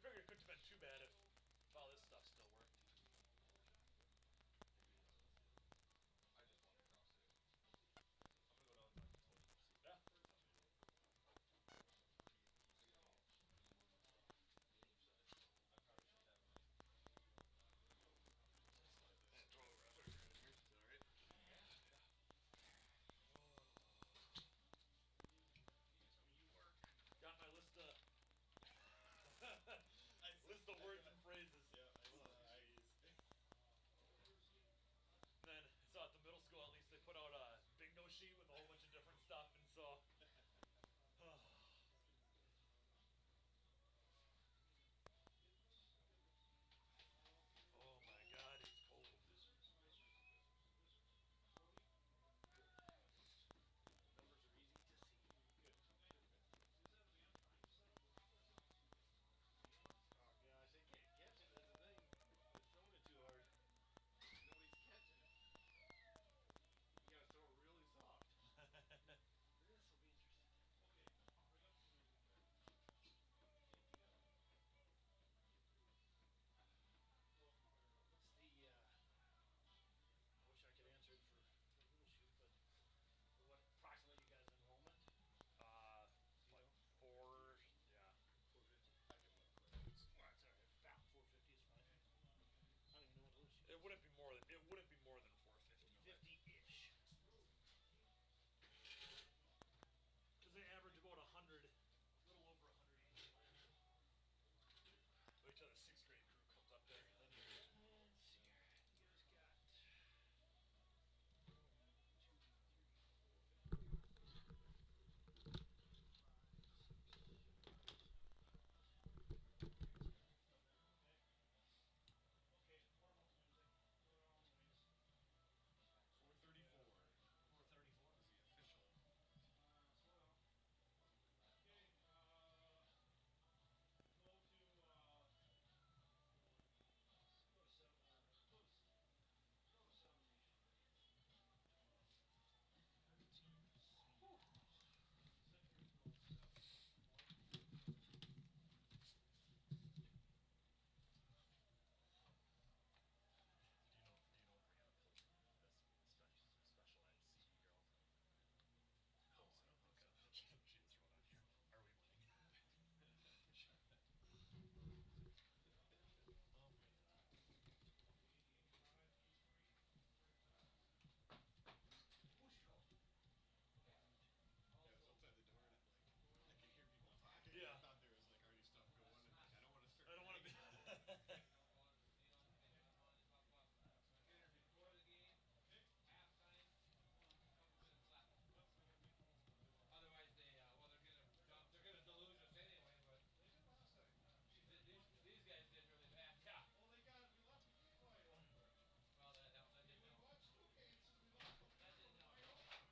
figured it couldn't have been too bad if all this stuff still worked. I just want to cross it. I'm gonna go down to like 20. Yeah. I probably should have one. Throw it right here. Is that alright? Got my list of list of words and phrases. Yeah, I use. And then so at the middle school, at least they put out a bingo sheet with a whole bunch of different stuff, and so. Oh my God, it's cold. Numbers are easy to see. Good. Oh gosh, they can't catch it. That's the thing. They're throwing it too hard. Nobody's catching it. You gotta throw it really soft. This will be interesting. What's the I wish I could answer it for Little Chute, but what approximately you guys' enrollment? Like 4, yeah. 450. I can look quick. Well, that's alright. About 450 is fine. I don't even know what Little Chute is. It wouldn't be more than 450. 50-ish. Because they average about 100, a little over 100 each. Wait till the 6th grade crew comes up there. Then Let's see here. You guys got 1, 2, 3, 4, 5, 6. Okay, formal music. 434. 434 Is the official. Okay, go to Do you know if we're gonna pull this special ed CD girl? No, I don't think so. She just wrote on here. Are we winning? Oh my God. Yeah, I was outside the door and I could hear people talking. Yeah. I thought there was like already stuff going and like I don't want to start. I don't want to be. Before the game, halftime, couple minutes left. Otherwise, they're gonna deluge us anyway. But these guys did really bad. Yeah. Well, they got we left Croix over. Well, that didn't We help. watched 2 games since we left. That didn't help. What do they got?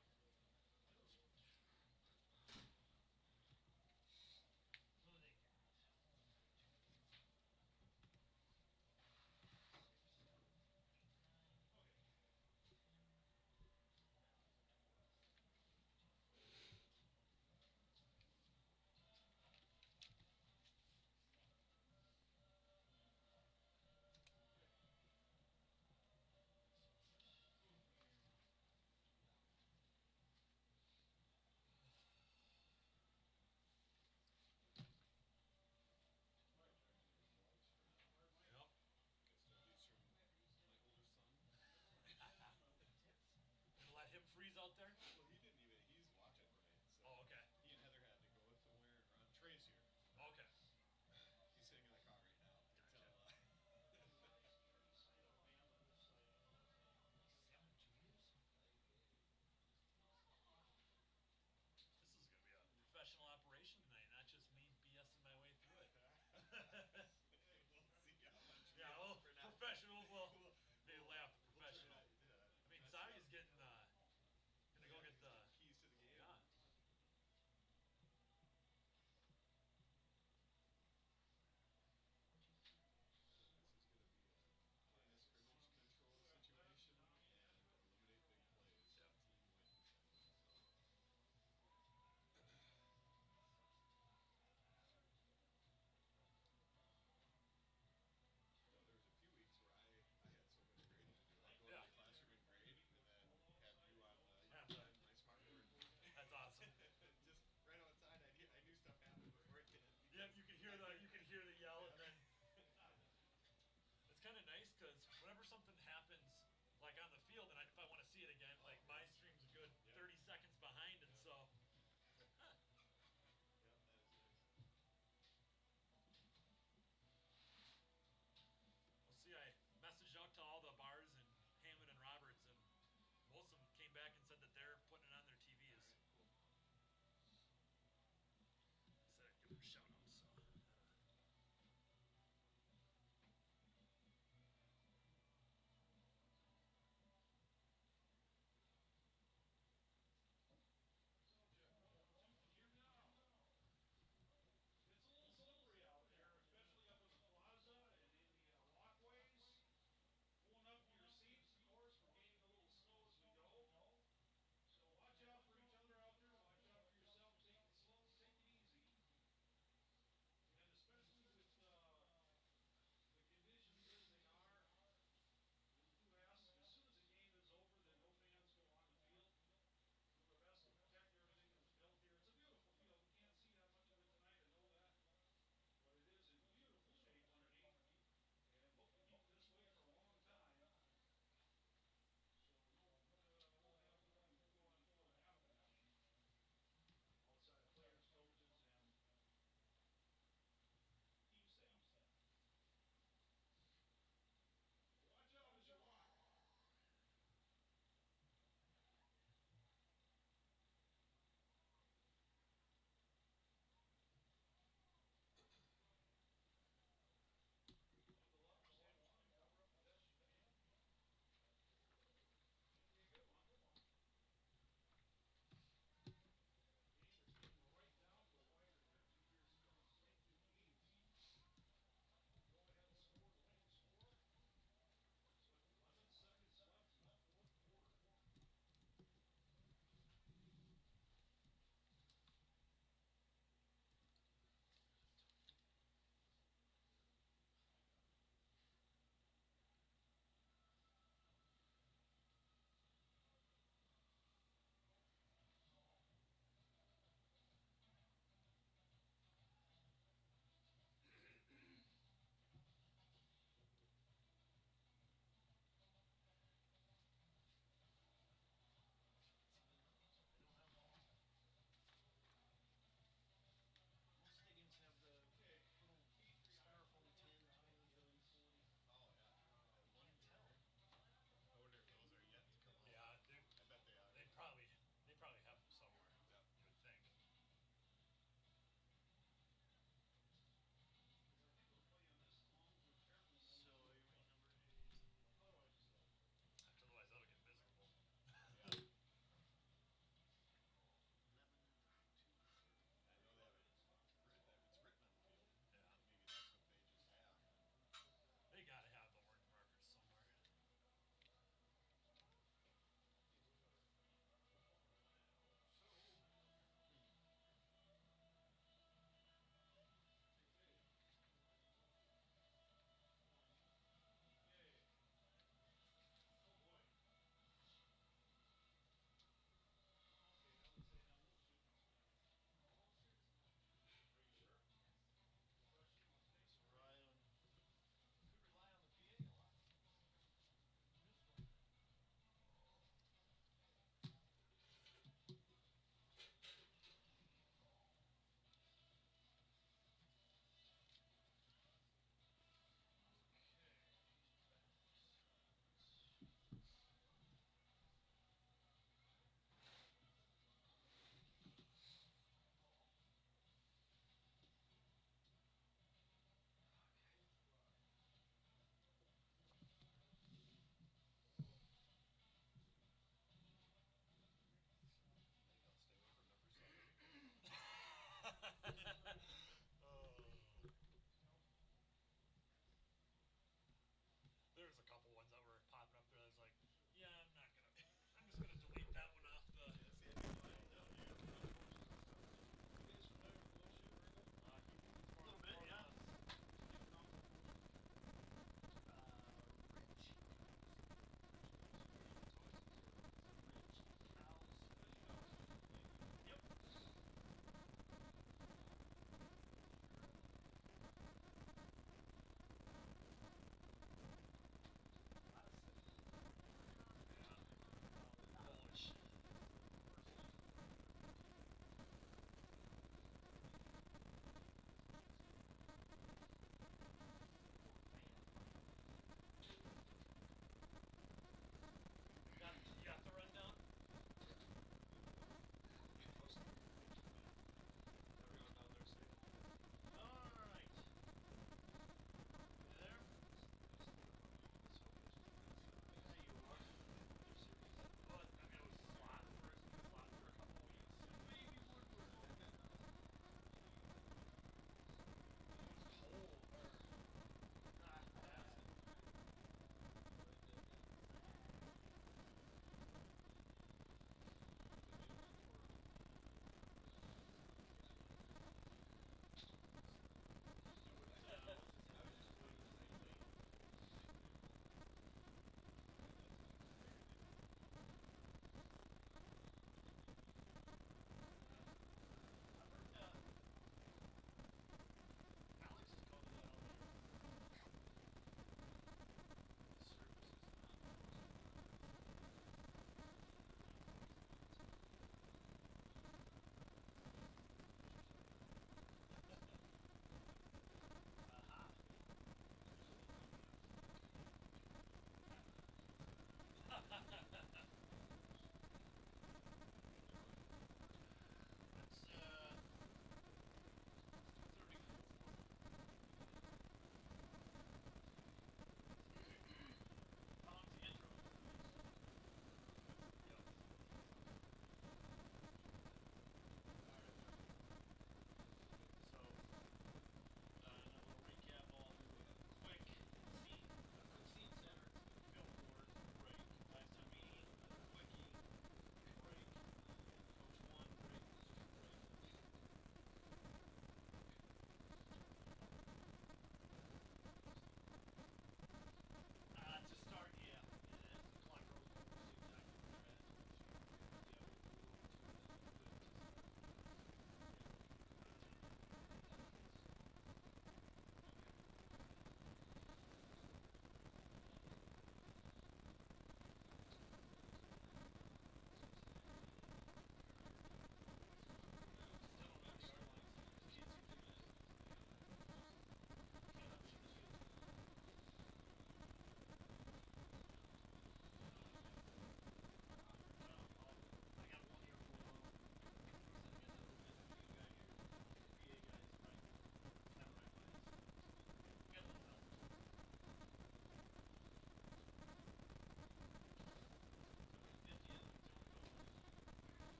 Yep. Custodies from my older son. And let him freeze out there? Well, he's watching tonight. So Oh, okay. he and Heather had to go somewhere and run. Trey's here. Okay. He's sitting in the car right now. Gotcha. This is going to be a professional operation tonight, not just me BSing my way through it. We'll see how much. Yeah, well, professional, well, they laugh professional. I mean, Zavi's getting, gonna go get the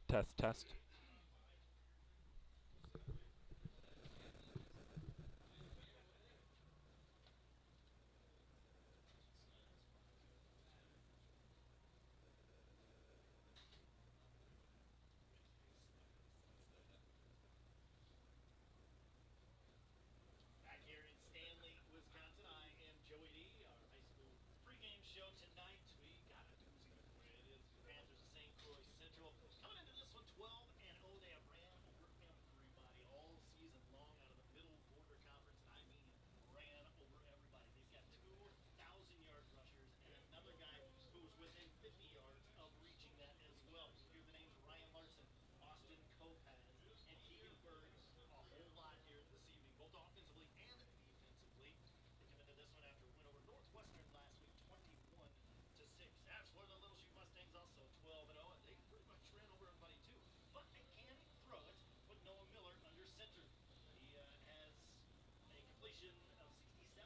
Test, test. Back here in Stanley, Wisconsin, I am Joey D. Our high school pregame show tonight. We got a doozy for you. It is your Panthers of St. Croix Central. Coming into this one 12-0. They have ran over everybody all season long out of the middle border conference, and I mean ran over everybody. They've got 2,000-yard rushers and another guy who's within 50 yards of reaching that as well. You hear the names Ryan Larson, Austin Kopaz, and Keegan Berg. A whole lot here this evening, both offensively and defensively. They come into this one after a win over Northwestern last week, 21-6. As for the Little Chute Mustangs, also 12-0, and they pretty much ran over everybody too. But they can throw it. Put Noah Miller under center. He has a completion of 67%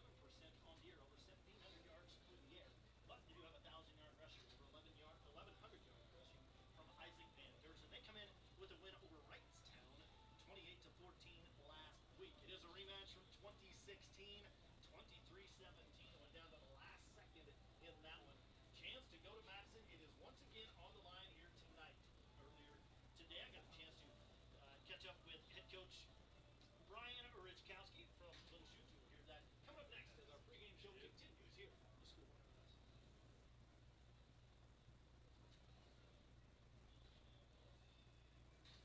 on the year, over 1,700 yards through the air. But they do have a 1,000-yard rusher, over 1,100 yards rushing from Isaac Van Dursen. They come in with a win over Wrightstown, 28-14 last week. It is a rematch from 2016, 23-17. Went down to the last second in that one. Chance to go to Madison. It is once again on the line here tonight. Earlier today, I got a chance to catch up with head coach Brian Richkowski from Little Chute. We'll hear that coming up next as our pregame show continues here on the School.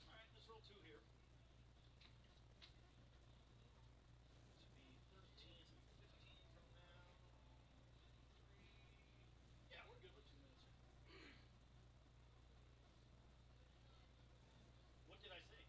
All right, let's roll two here. Should be 13, should be 15 from now. 3. Yeah, we're good with 2 minutes here. What did I say?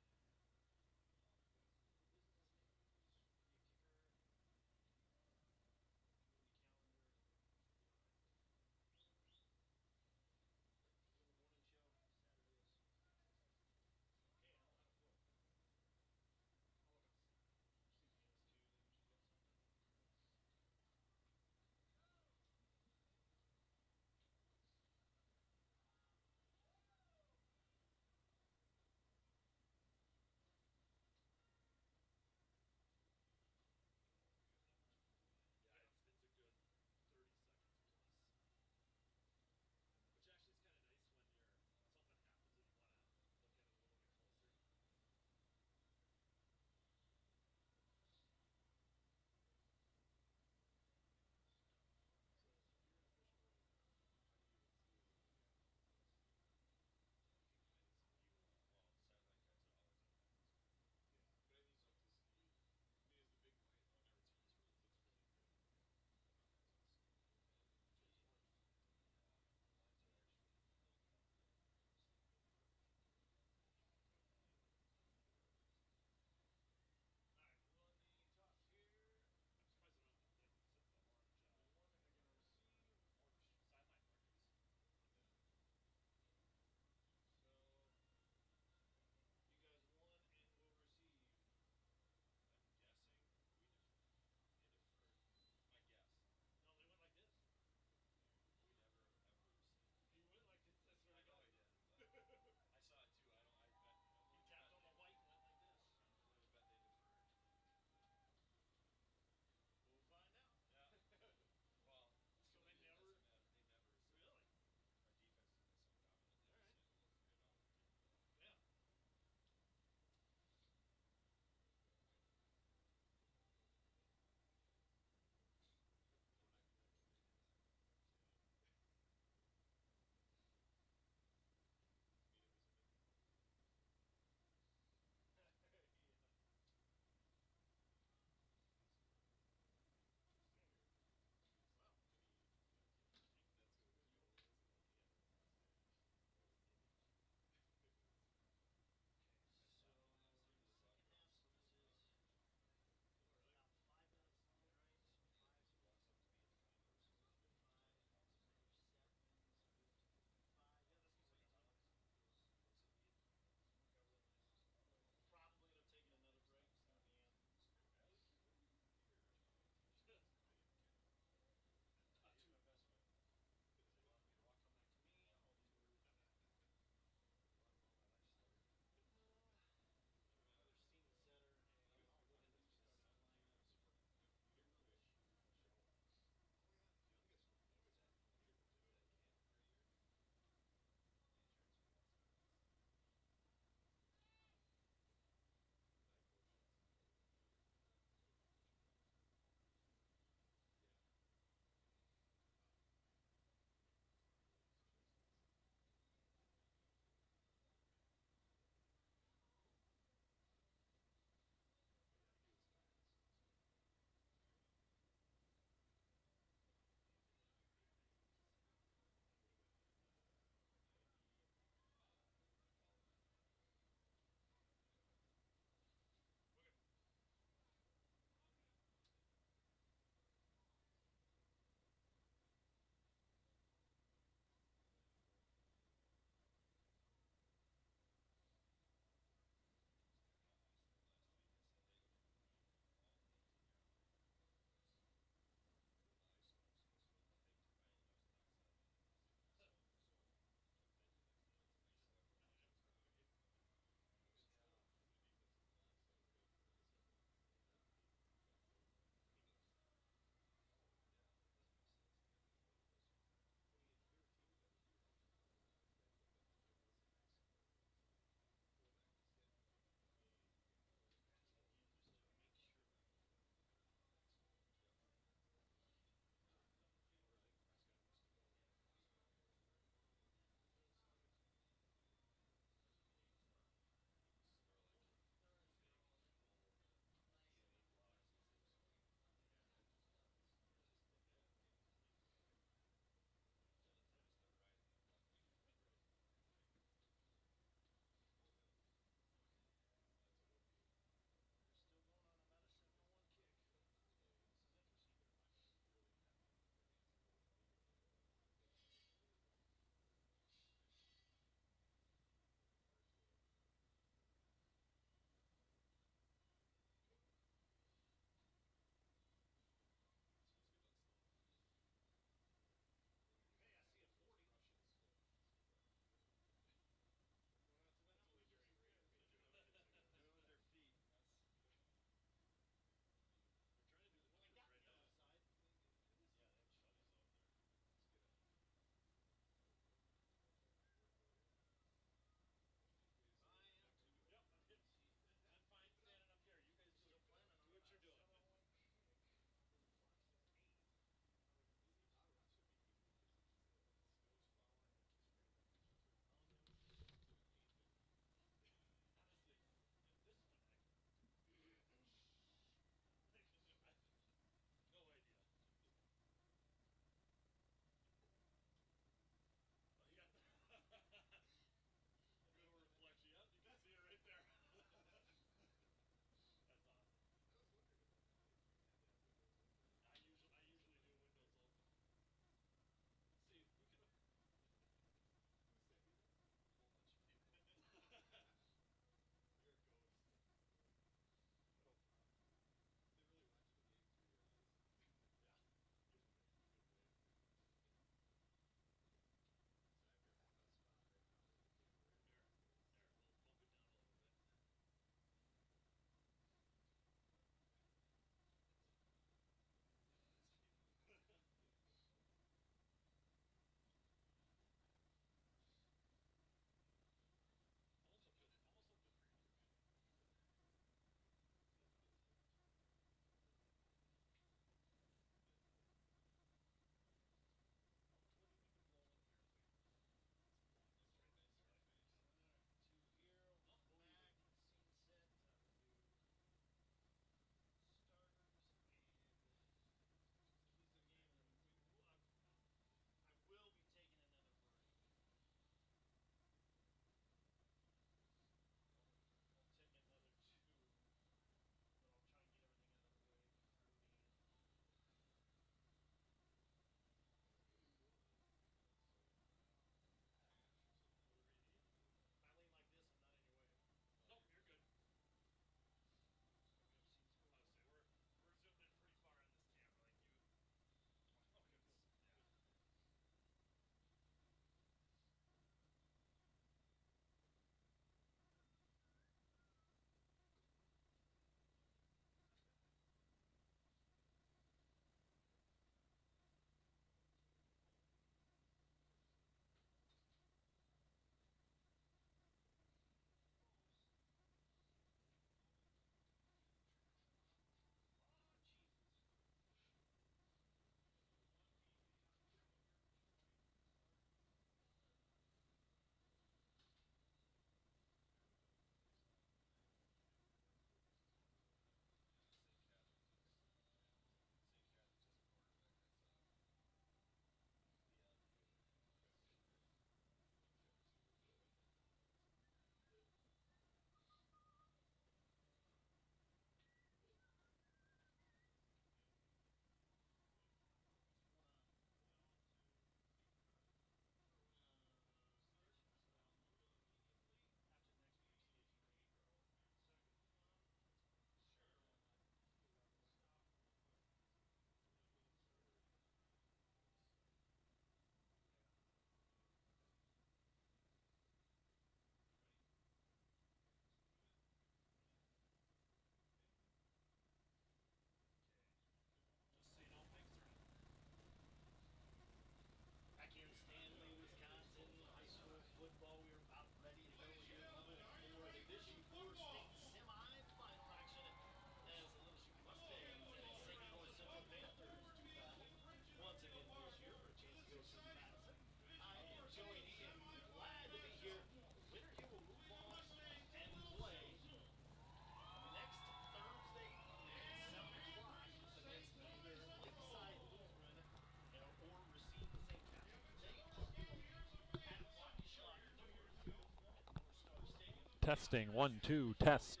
Testing, 1, 2, test.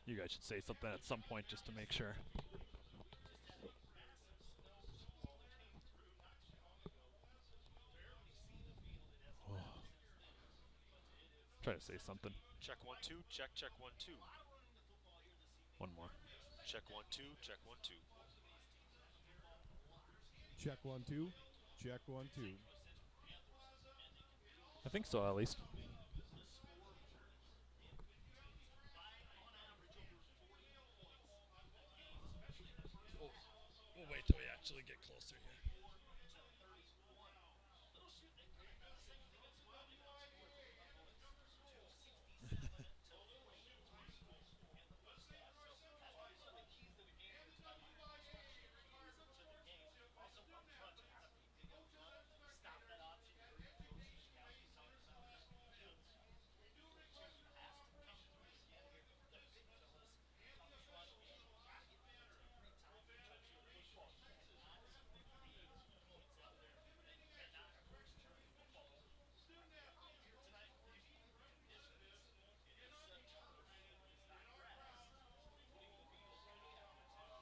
You guys should say something at some point just to make sure. Try to say something. Check 1 2. Check 1 2. One more. Check 1 2. Check 1 2. Check 1 2. Check 1 2. I think so, at least. We'll wait till we actually get closer here.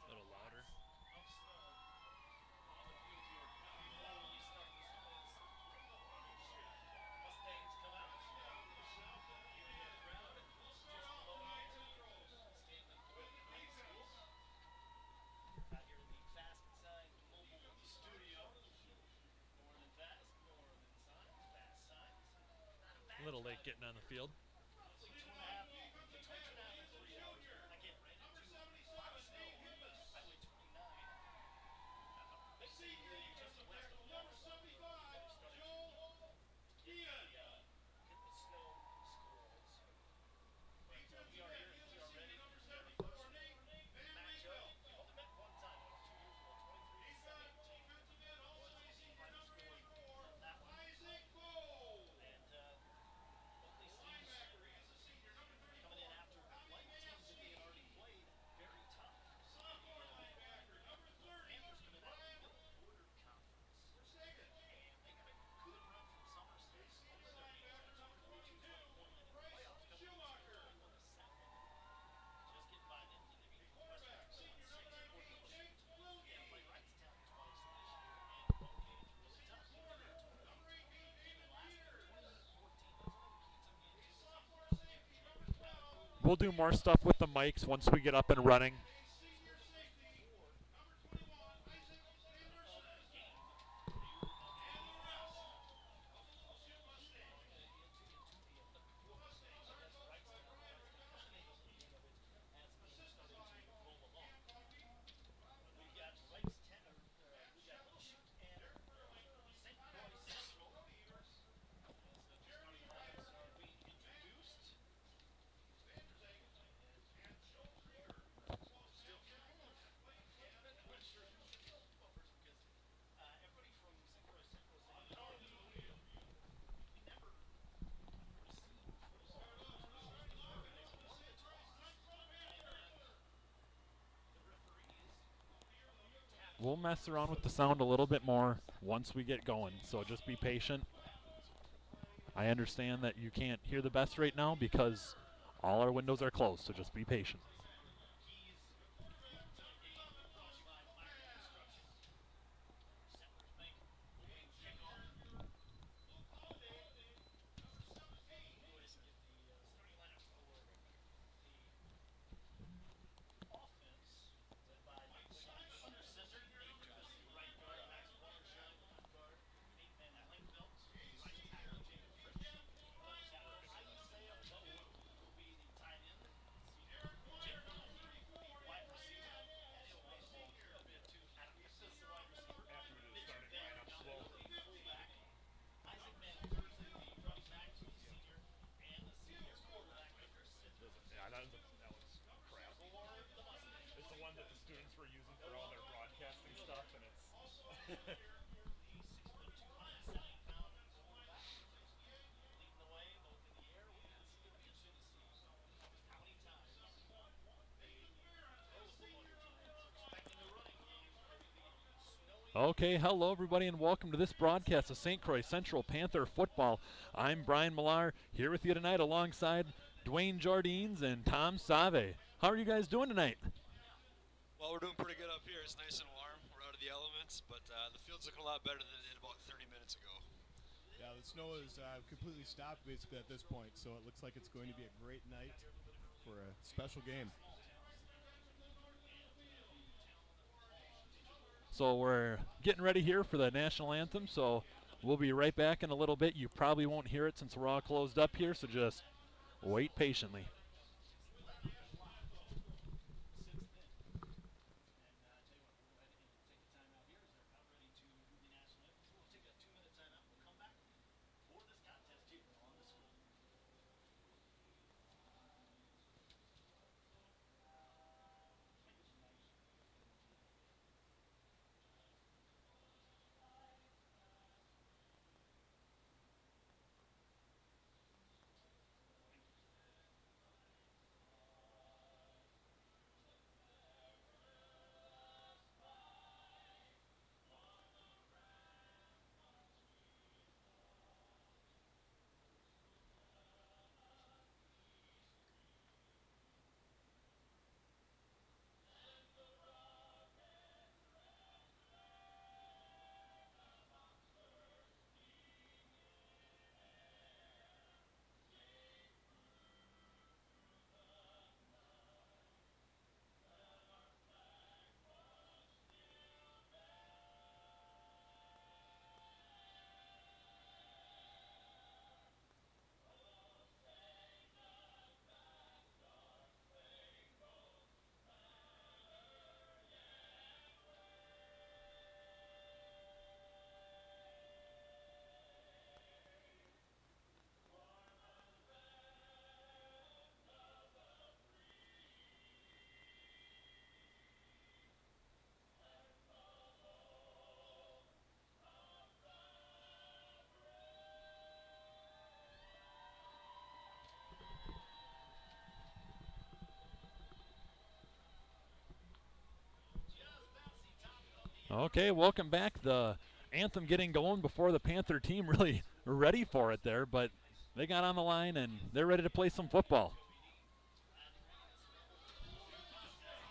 A little louder. A little late getting on the field. We'll do more stuff with the mics once we get up and running. We'll mess around with the sound a little bit more once we get going, so just be patient. I understand that you can't hear the best right now because all our windows are closed, so just be patient. Okay, hello everybody and welcome to this broadcast of St. Croix Central Panther football. I'm Brian Millar here with you tonight alongside Dwayne Jardines and Tom Save. How are you guys doing tonight? Well, we're doing pretty good up here. It's nice and warm. We're out of the elements, but the field's looking a lot better than it did about 30 minutes ago. Yeah, the snow is completely stopped basically at this point, so it looks like it's going to be a great night for a special game. So we're getting ready here for the national anthem, so we'll be right back in a little bit. You probably won't hear it since we're all closed up here, so just wait patiently. Okay, welcome back. The anthem getting going before the Panther team really ready for it there, but they got on the line and they're ready to play some football.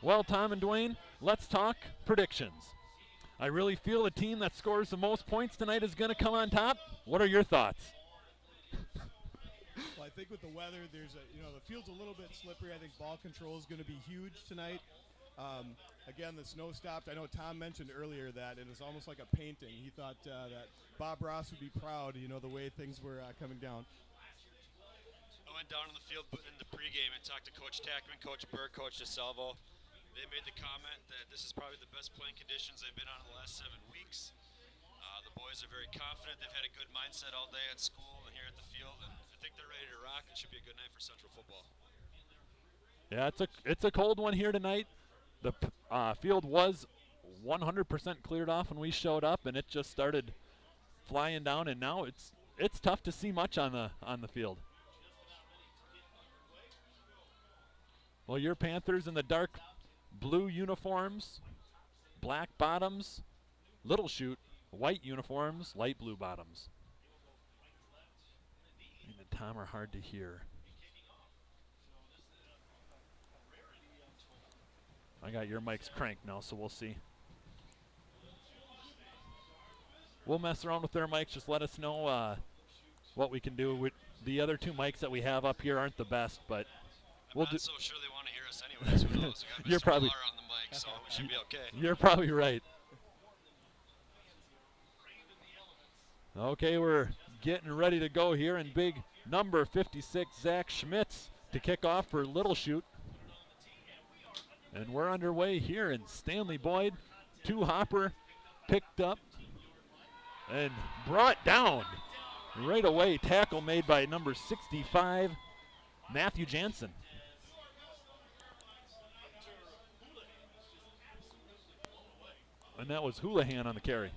Well, Tom and Dwayne, let's talk predictions. I really feel the team that scores the most points tonight is going to come on top. What are your thoughts? Well, I think with the weather, the field's a little bit slippery. I think ball control is going to be huge tonight. Again, the snow stopped. I know Tom mentioned earlier that it was almost like a painting. He thought that Bob Ross would be proud, the way things were coming down. I went down on the field in the pregame and talked to Coach Tackman, Coach Burke, Coach DeSalvo. They made the comment that this is probably the best playing conditions they've been on in the last 7 weeks. The boys are very confident. They've had a good mindset all day at school and here at the field, and I think they're ready to rock. It should be a good night for Central football. Yeah, it's a cold one here tonight. The field was 100% cleared off when we showed up, and it just started flying down. And now it's tough to see much on the field. Well, your Panthers in the dark blue uniforms, black bottoms. Little Chute, white uniforms, light blue bottoms. And Tom are hard to hear. I got your mics cranked now, so we'll see. We'll mess around with their mics. Just let us know what we can do. The other two mics that we have up here aren't the best, but I'm not so sure they want to hear us anyways. Who knows? We got You're Mr. probably Millar on the mic, so we should be okay. You're probably right. Okay, we're getting ready to go here, and big number 56, Zach Schmitz, to kick off for Little Chute. And we're underway here, and Stanley Boyd, two-hopper, picked up and brought down right away. Tackle made by number 65, Matthew Jansen. And that was Houlihan on the carry.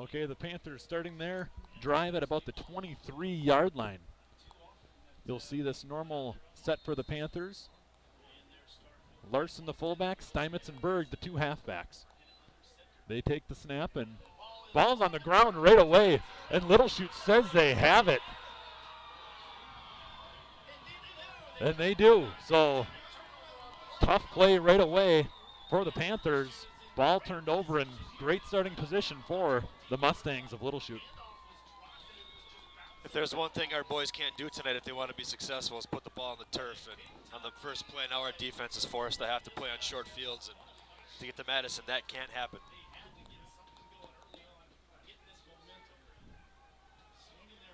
Okay, the Panthers starting their drive at about the 23-yard line. You'll see this normal set for the Panthers. Larson, the fullback, Steinmetz and Berg, the two halfbacks. They take the snap, and ball's on the ground right away, and Little Chute says they have it. And they do. So, tough play right away for the Panthers. Ball turned over in great starting position for the Mustangs of Little Chute. If there's one thing our boys can't do tonight if they want to be successful is put the ball on the turf. And on the first play, now our defense is forced to have to play on short fields. And to get to Madison, that can't happen.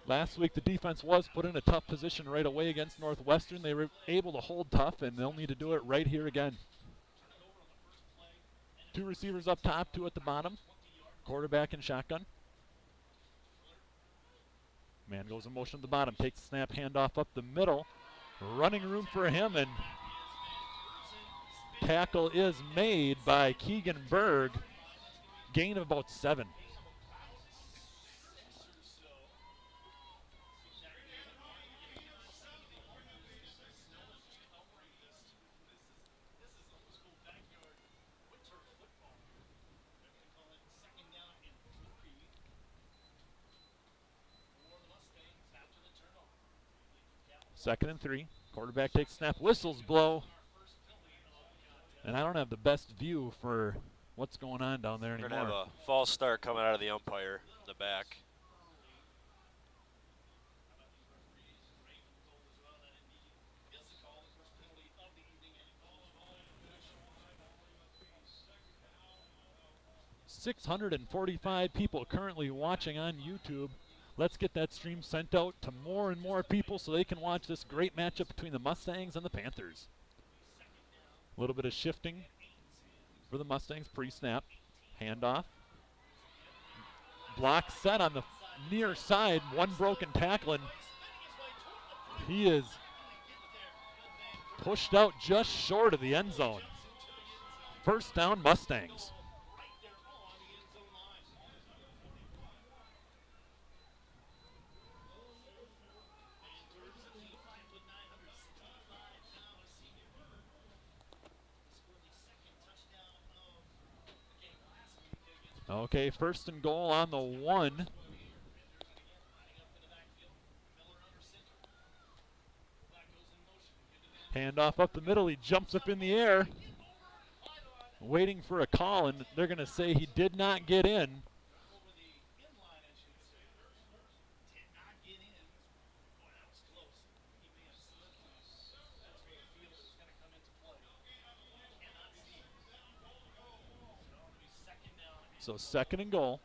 Last week, the defense was put in a tough position right away against Northwestern. They were able to hold tough, and they'll need to do it right here again. Two receivers up top, two at the bottom. Quarterback in shotgun. Man goes in motion at the bottom, takes the snap, handoff up the middle. Running room for him, and tackle is made by Keegan Berg. Gain of about 7. Second and 3. Quarterback takes snap, whistles blow. And I don't have the best view for what's going on down there We're anymore. going to have a false start coming out of the umpire in the back. $645 people currently watching on YouTube. Let's get that stream sent out to more and more people so they can watch this great matchup between the Mustangs and the Panthers. A little bit of shifting for the Mustangs pre-snap. Handoff. Block set on the near side. One broken tackle, and he is pushed out just short of the end zone. First down, Mustangs. Okay, first and goal on the 1. Handoff up the middle. He jumps up in the air, waiting for a call, and they're going to say he did not get in. So second and goal.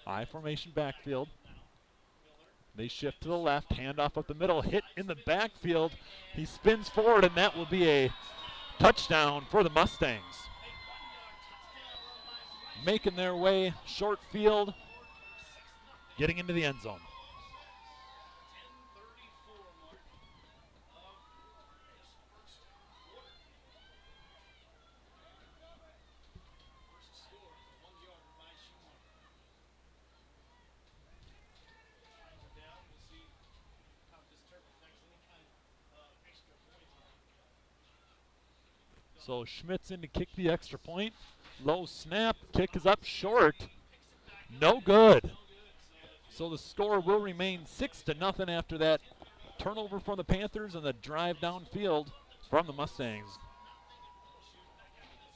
I formation backfield. They shift to the left, handoff up the middle, hit in the backfield. He spins forward, and that will be a touchdown for the Mustangs. Making their way short field, getting into the end zone. So Schmitz in to kick the extra point. Low snap, kick is up short. No good. So the score will remain 6-0 after that turnover from the Panthers and the drive downfield from the Mustangs.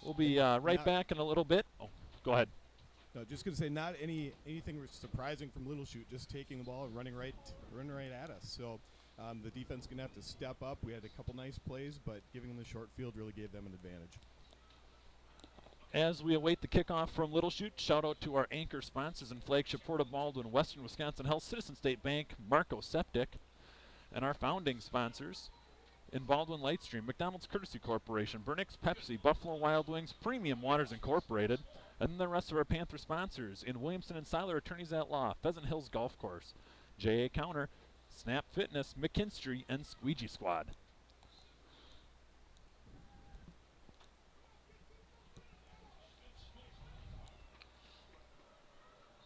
We'll be right back in a little bit. Oh, go ahead. No, just going to say not anything surprising from Little Chute, just taking the ball and running right at us. So the defense going to have to step up. We had a couple nice plays, but giving them the short field really gave them an advantage. As we await the kickoff from Little Chute, shout out to our anchor sponsors and flagship Port of Baldwin, Western Wisconsin Health, Citizen State Bank, Marco Septic, and our founding sponsors in Baldwin Lightstream, McDonald's Courtesy Corporation, Burnix Pepsi, Buffalo Wild Wings, Premium Waters Incorporated, and then the rest of our Panther sponsors in Williamson and Seiler, Attorneys at Law, Pheasant Hills Golf Course, JA Counter, Snap Fitness, McKinstry, and Squeegee Squad.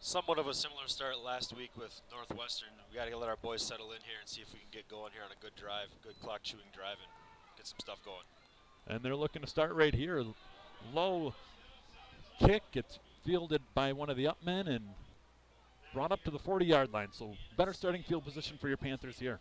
Somewhat of a similar start last week with Northwestern. We got to let our boys settle in here and see if we can get going here on a good drive, good clock chewing drive, and get some stuff going. And they're looking to start right here. Low kick. It's fielded by one of the up men and brought up to the 40-yard line. So better starting field position for your Panthers here.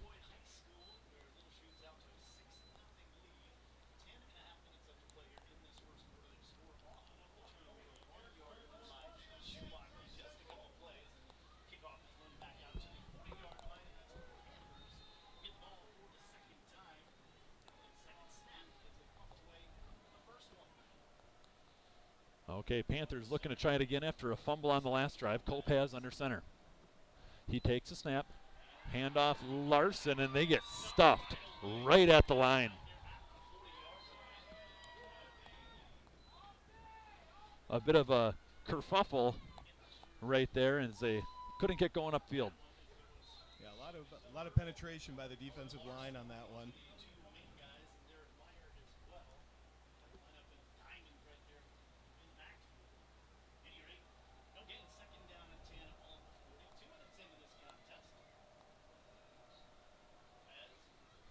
Okay, Panthers looking to try it again after a fumble on the last drive. Kopaz under center. He takes a snap. Handoff Larson, and they get stuffed right at the line. A bit of a kerfuffle right there as they couldn't get going upfield. Yeah, a lot of penetration by the defensive line on that one.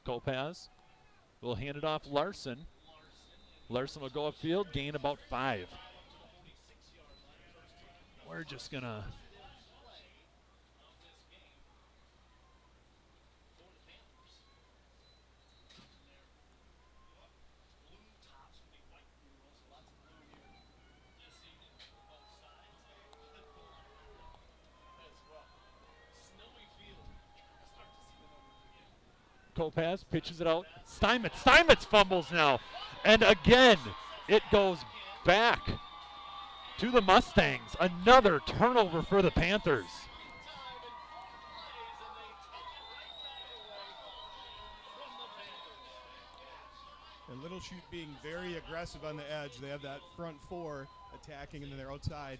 Kopaz will hand it off Larson. Larson will go upfield, gain about 5. We're just gonna Kopaz pitches it out. Steinmetz fumbles now. And again, it goes back to the Mustangs. Another turnover for the Panthers. And Little Chute being very aggressive on the edge. They have that front 4 attacking, and then their outside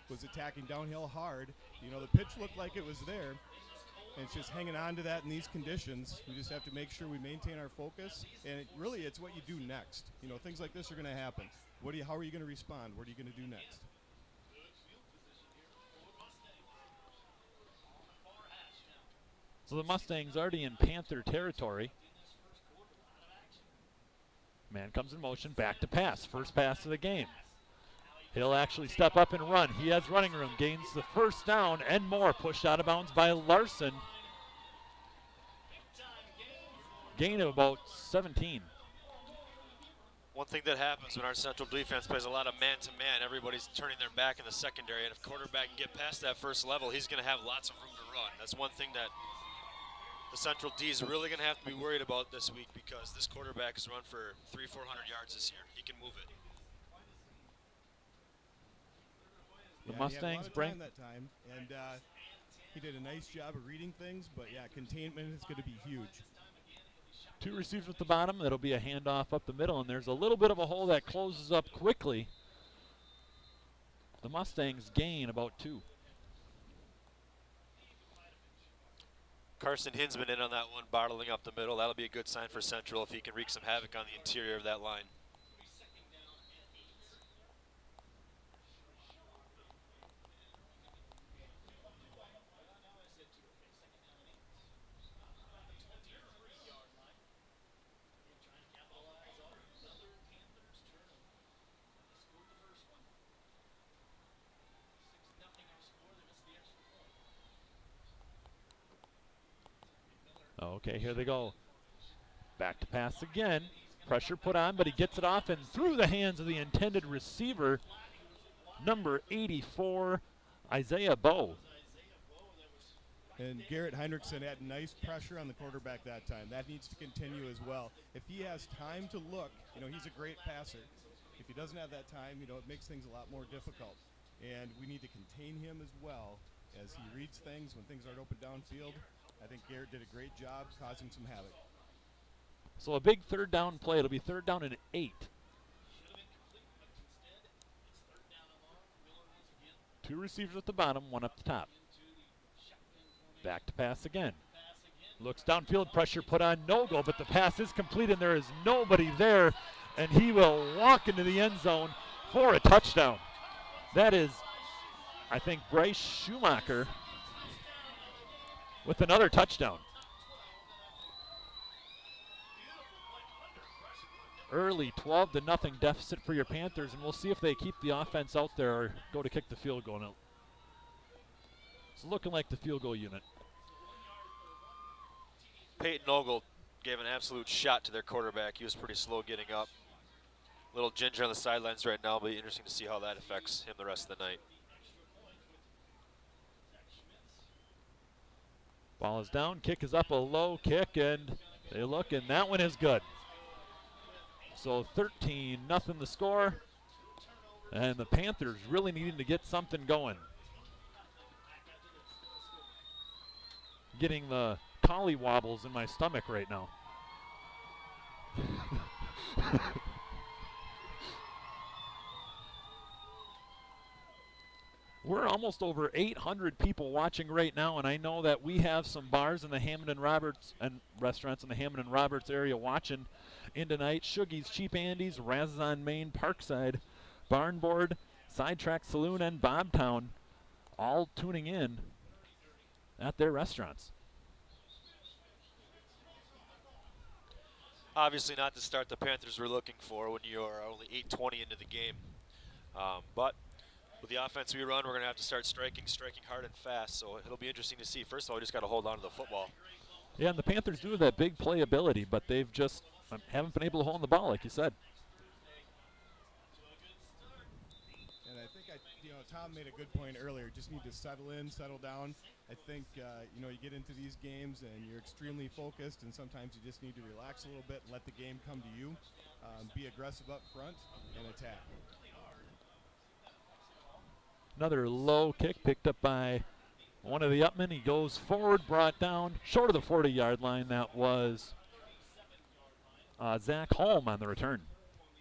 was attacking downhill hard. You know, the pitch looked like it was there. And it's just hanging on to that in these conditions. We just have to make sure we maintain our focus. And really, it's what you do next. You know, things like this are going to happen. How are you going to respond? What are you going to do next? So the Mustangs already in Panther territory. Man comes in motion, back to pass. First pass of the game. He'll actually step up and run. He has running room, gains the first down and more. Pushed out of bounds by Larson. Gain of about 17. One thing that happens when our central defense plays a lot of man-to-man, everybody's turning their back in the secondary, and if quarterback can get past that first level, he's going to have lots of room to run. That's one thing that the central D is really going to have to be worried about this week, because this quarterback has run for 300-400 yards this year. He can move it. The Mustangs bring that time, and he did a nice job of reading things, but yeah, containment is going to be huge. 2 receivers at the bottom. That'll be a handoff up the middle, and there's a little bit of a hole that closes up quickly. The Mustangs gain about 2. Carson Hinsman in on that one, bottling up the middle. That'll be a good sign for Central if he can wreak some havoc on the interior of that line. Okay, here they go. Back to pass again. Pressure put on, but he gets it off and through the hands of the intended receiver, number 84, Isaiah Bowe. And Garrett Heinrichsen had nice pressure on the quarterback that time. That needs to continue as well. If he has time to look, you know, he's a great passer. If he doesn't have that time, you know, it makes things a lot more difficult. And we need to contain him as well as he reads things when things aren't open downfield. I think Garrett did a great job causing some havoc. So a big third down play. It'll be third down and 8. 2 receivers at the bottom, 1 up the top. Back to pass again. Looks downfield, pressure put on, no goal, but the pass is complete and there is nobody there, and he will walk into the end zone for a touchdown. That is I think Bryce Schumacher with another touchdown. Early 12-0 deficit for your Panthers, and we'll see if they keep the offense out there or go to kick the field goal now. It's looking like the field goal unit. Peyton Ogle gave an absolute shot to their quarterback. He was pretty slow getting up. Little ginger on the sidelines right now, but interesting to see how that affects him the rest of the night. Ball is down, kick is up, a low kick, and they look, and that one is good. So 13-0 the score, and the Panthers really needing to get something going. Getting the collie wobbles in my stomach right now. We're almost over 800 people watching right now, and I know that we have some bars in the Hammond and Roberts and restaurants in the Hammond and Roberts area watching in tonight. Shuggy's, Cheap Andy's, Raz's on Main, Parkside, Barnboard, Sidetrack Saloon, and Bobtown all tuning in at their restaurants. Obviously not the start the Panthers were looking for when you are only 8:20 into the game. But with the offense we run, we're going to have to start striking hard and fast. So it'll be interesting to see. First of all, we just got to hold on to the football. Yeah, and the Panthers do have that big playability, but they've just haven't been able to hold the ball, like you said. And I think, Tom made a good point earlier. Just need to settle in, settle down. I think, you get into these games and you're extremely focused, and sometimes you just need to relax a little bit and let the game come to you. Be aggressive up front and attack. Another low kick picked up by one of the Upmen. He goes forward, brought down, short of the 40-yard line. That was Zach Holm on the return.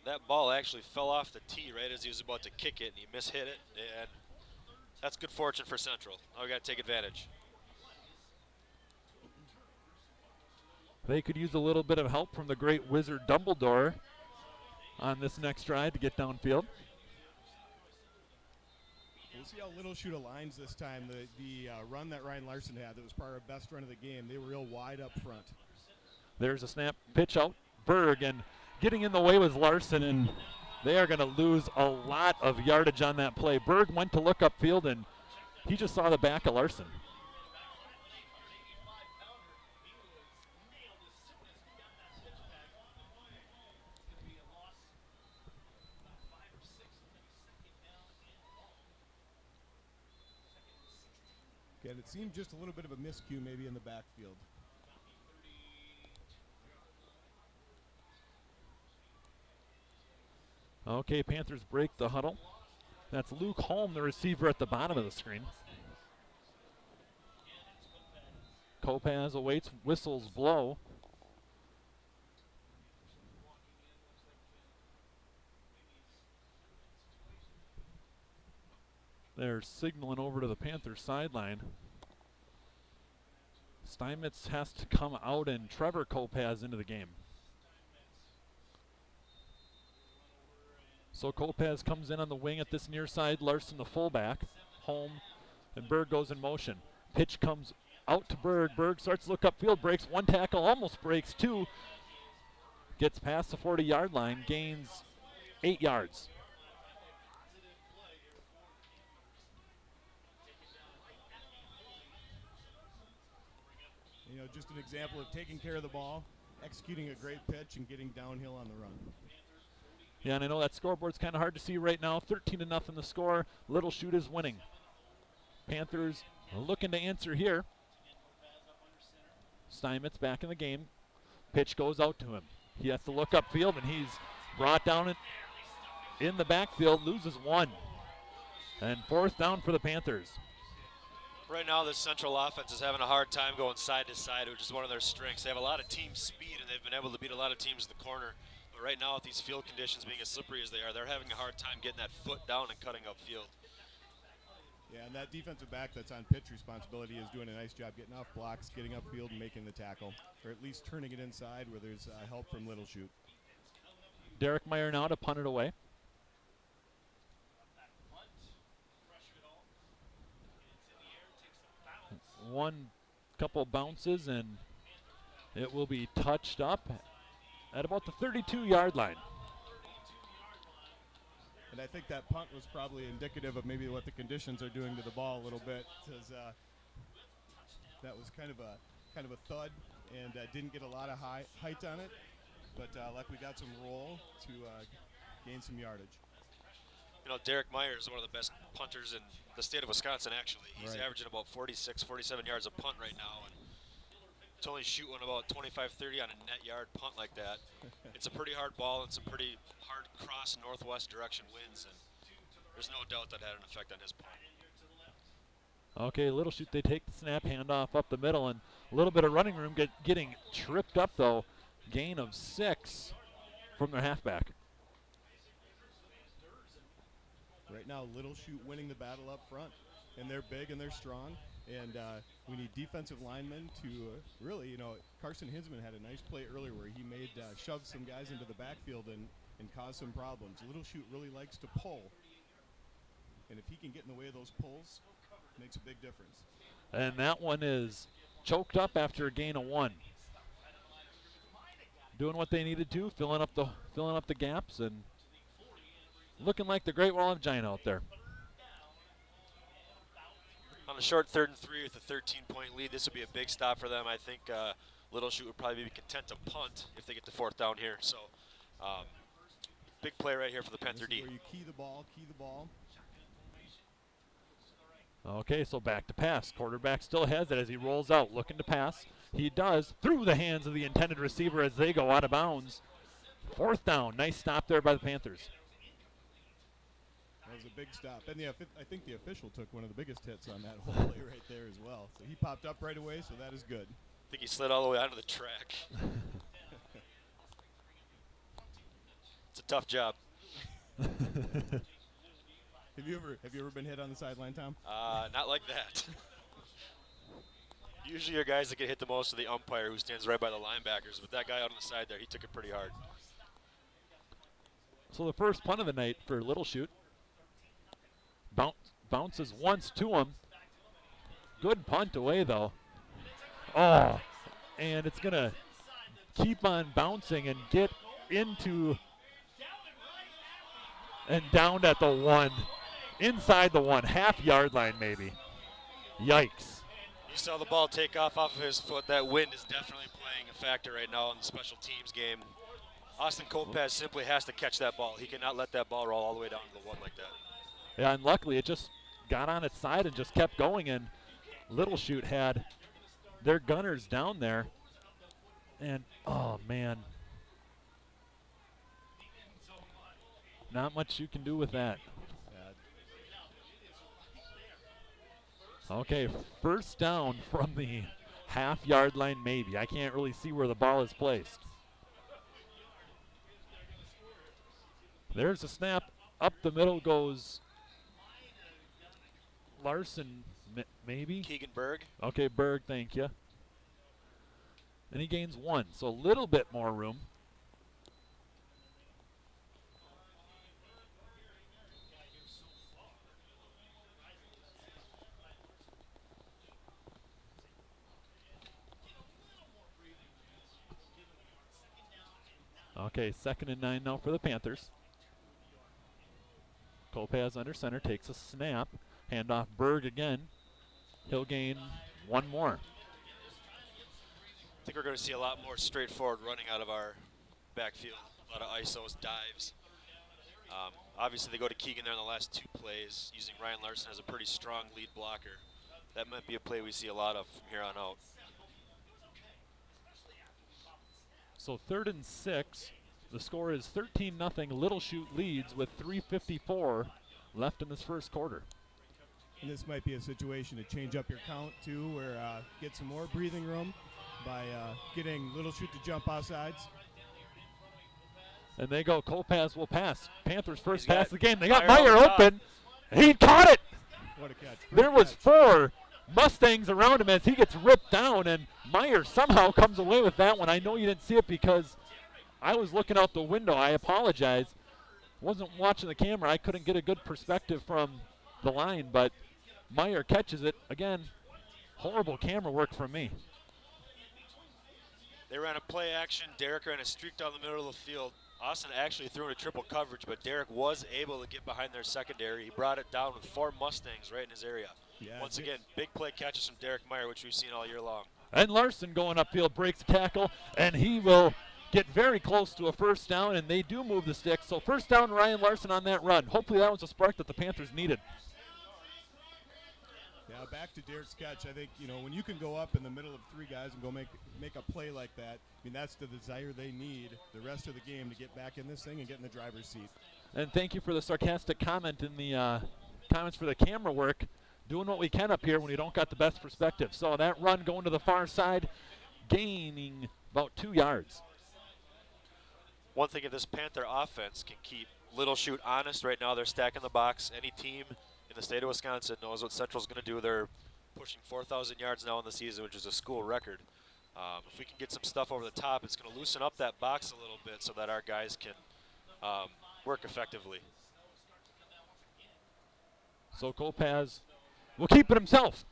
That ball actually fell off the tee right as he was about to kick it, and he mishit it. And that's good fortune for Central. Now we got to take advantage. They could use a little bit of help from the great wizard Dumbledore on this next drive to get downfield. We'll see how Little Chute aligns this time. The run that Ryan Larson had, that was probably our best run of the game. They were real wide up front. There's a snap, pitch out, Berg, and getting in the way was Larson, and they are going to lose a lot of yardage on that play. Berg went to look upfield, and he just saw the back of Larson. And it seemed just a little bit of a miscue maybe in the backfield. Okay, Panthers break the huddle. That's Luke Holm, the receiver at the bottom of the screen. Kopaz awaits, whistles blow. They're signaling over to the Panthers sideline. Steinmetz has to come out and Trevor Kopaz into the game. So Kopaz comes in on the wing at this near side. Larson the fullback. Holm and Berg goes in motion. Pitch comes out to Berg. Berg starts to look upfield, breaks one tackle, almost breaks two. Gets past the 40-yard line, gains 8 yards. Just an example of taking care of the ball, executing a great pitch, and getting downhill on the run. Yeah, and I know that scoreboard's kind of hard to see right now. 13-0 the score. Little Chute is winning. Panthers are looking to answer here. Steinmetz back in the game. Pitch goes out to him. He has to look upfield, and he's brought down in the backfield, loses one. And 4th down for the Panthers. Right now, the Central offense is having a hard time going side to side, which is one of their strengths. They have a lot of team speed, and they've been able to beat a lot of teams in the corner. But right now, with these field conditions being as slippery as they are, they're having a hard time getting that foot down and cutting upfield. Yeah, and that defensive back that's on pitch responsibility is doing a nice job getting off blocks, getting upfield, and making the tackle, or at least turning it inside where there's help from Little Chute. Derek Meyer now to punt it away. one couple bounces, and it will be touched up at about the 32-yard line. And I think that punt was probably indicative of maybe what the conditions are doing to the ball a little bit, because that was kind of a thud and didn't get a lot of height on it. But like we got some roll to gain some yardage. You know, Derek Meyer is one of the best punters in the state of Wisconsin, actually. He's Right. averaging about 46, 47 yards a punt right now. And to only shoot one about 25, 30 on a net yard punt like that, it's a pretty hard ball and some pretty hard cross northwest direction winds. And there's no doubt that had an effect on his punt. Okay, Little Chute, they take the snap, handoff up the middle, and a little bit of running room getting tripped up, though. Gain of 6 from their halfback. Right now, Little Chute winning the battle up front, and they're big and they're strong, and we need defensive linemen to really, Carson Hinsman had a nice play earlier where he made shoved some guys into the backfield and caused some problems. Little Chute really likes to pull, and if he can get in the way of those pulls, it makes a big difference. And that one is choked up after a gain of 1. Doing what they needed to, filling up the gaps, and looking like the Great Wall of China out there. On a short 3rd and 3 with a 13-point lead, this would be a big stop for them. I think Little Chute would probably be content to punt if they get to 4th down here. So big play right here for the Panther This is D. where you key the ball. Okay, so back to pass. Quarterback still has it as he rolls out, looking to pass. He does, through the hands of the intended receiver as they go out of bounds. 4th down. Nice stop there by the Panthers. That was a big stop. And I think the official took one of the biggest hits on that whole play right there as well. So he popped up right away, so that is good. I think he slid all the way onto the track. It's a tough job. Have you ever been hit on the sideline, Tom? Not like that. Usually your guys that get hit the most are the umpire who stands right by the linebackers, but that guy out on the side there, he took it pretty hard. So the first punt of the night for Little Chute. Bounces once to him. Good punt away, though. Oh, and it's going to keep on bouncing and get into and down at the 1. Inside the 1, half-yard line maybe. Yikes. You saw the ball take off of his foot. That wind is definitely playing a factor right now in the special teams game. Austin Kopaz simply has to catch that ball. He cannot let that ball roll all the way down to the 1 like that. Yeah, and luckily it just got on its side and just kept going, and Little Chute had their gunners down there. And, oh, man. Not much you can do with that. Okay, 1st down from the half-yard line maybe. I can't really see where the ball is placed. There's a snap. Up the middle goes Larson, maybe? Keegan Berg. Okay, Berg, thank you. And he gains 1, so a little bit more room. Okay, 2nd and 9 now for the Panthers. Kopaz under center, takes a snap. Handoff Berg again. He'll gain 1 more. I think we're going to see a lot more straightforward running out of our backfield. A lot of ISOs, dives. Obviously, they go to Keegan there in the last 2 plays, using Ryan Larson as a pretty strong lead blocker. That might be a play we see a lot of from here on out. So 3rd and 6. The score is 13-0. Little Chute leads with 3:54 left in this first quarter. And this might be a situation to change up your count, too, where get some more breathing room by getting Little Chute to jump off sides. And they go, Kopaz will pass. Panthers first He's got pass of the game. They got Meyer Meyer on top. open. He caught it. What a catch. There Great was catch. 4 Mustangs around him as he gets ripped down, and Meyer somehow comes away with that one. I know you didn't see it because I was looking out the window. I apologize. Wasn't watching the camera. I couldn't get a good perspective from the line, but Meyer catches it. Again, Horrible camera work from me. They ran a play action. Derek ran a streak down the middle of the field. Austin actually threw in a triple coverage, but Derek was able to get behind their secondary. He brought it down with 4 Mustangs right in his area. Yeah, Once again, big play catches from Derek Meyer, which we've seen all year long. And Larson going upfield, breaks the tackle, and he will get very close to a first down, and they do move the sticks. So first down, Ryan Larson on that run. Hopefully that was a spark that the Panthers needed. Yeah, back to Derek's catch. I think, when you can go up in the middle of 3 guys and go make a play like that, that's the desire they need the rest of the game to get back in this thing and get in the driver's seat. And thank you for the sarcastic comment in the comments for the camera work. Doing what we can up here when we don't got the best perspective. So that run going to the far side, gaining about 2 yards. One thing, if this Panther offense can keep Little Chute honest, right now they're stacking the box. Any team in the state of Wisconsin knows what Central's going to do. They're pushing 4,000 yards now in the season, which is a school record. If we can get some stuff over the top, it's going to loosen up that box a little bit so that our guys can work effectively. So Kopaz will keep it himself.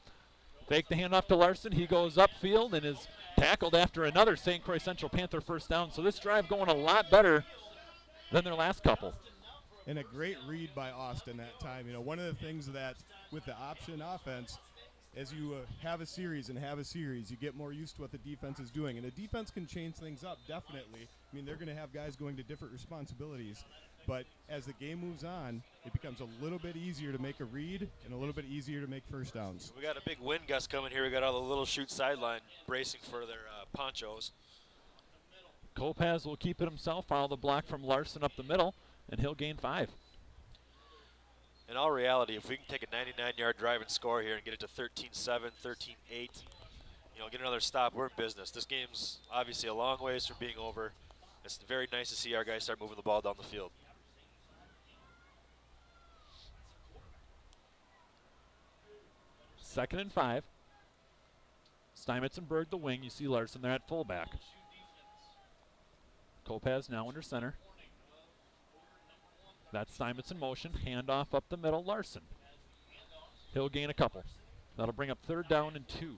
Fake the handoff to Larson. He goes upfield and is tackled after another St. Croix Central Panther first down. So this drive going a lot better than their last couple. And a great read by Austin that time. One of the things that with the option offense, as you have a series, you get more used to what the defense is doing. And the defense can change things up, definitely. They're going to have guys going to different responsibilities. But as the game moves on, it becomes a little bit easier to make a read and a little bit easier to make first downs. We got a big wind gust coming here. We got all the Little Chute sideline bracing for their ponchos. Kopaz will keep it himself, follow the block from Larson up the middle, and he'll gain 5. In all reality, if we can take a 99-yard drive and score here and get it to 13-7, 13-8, get another stop, we're in business. This game's obviously a long ways from being over. It's very nice to see our guys start moving the ball down the field. Second and 5. Steinmetz and Berg the wing. You see Larson there at fullback. Kopaz now under center. That's Steinmetz in motion. Handoff up the middle, Larson. He'll gain a couple. That'll bring up third down and 2.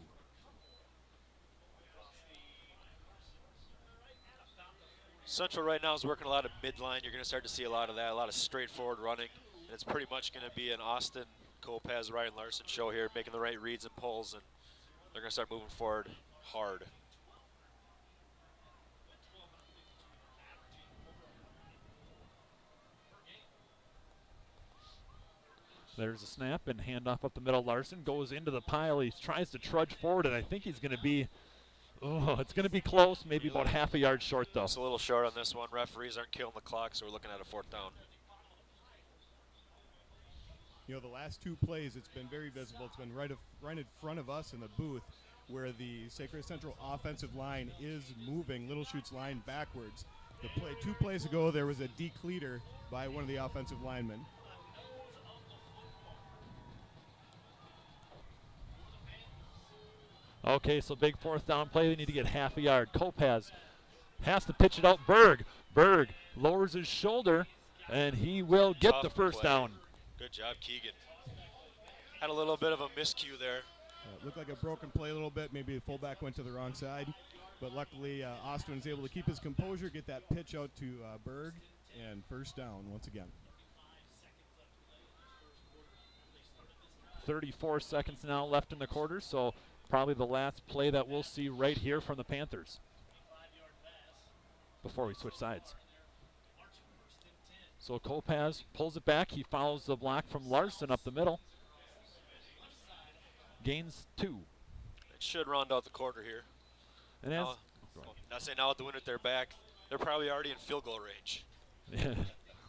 Central right now is working a lot of midline. You're going to start to see a lot of that, a lot of straightforward running. And it's pretty much going to be an Austin, Kopaz, Ryan Larson show here, making the right reads and pulls, and they're going to start moving forward hard. There's a snap and handoff up the middle. Larson goes into the pile. He tries to trudge forward, and I think he's going to be, it's going to be close, maybe about half a yard short, though. It's a little short on this one. Referees aren't killing the clock, so we're looking at a 4th down. The last 2 plays, it's been very visible. It's been right in front of us in the booth where the St. Croix Central offensive line is moving Little Chute's line backwards. 2 plays ago, there was a decleater by one of the offensive linemen. Okay, so big 4th down play. They need to get half a yard. Kopaz has to pitch it out. Berg lowers his shoulder, and he will get the first down. Good job, Keegan. Had a little bit of a miscue there. Looked like a broken play a little bit. Maybe the fullback went to the wrong side. But luckily, Austin was able to keep his composure, get that pitch out to Berg, and first down once again. 34 seconds now left in the quarter, so probably the last play that we'll see right here from the Panthers before we switch sides. So Kopaz pulls it back. He follows the block from Larson up the middle. Gains 2. It should round out the quarter here. And as I say now with the wind at their back, they're probably already in field goal range.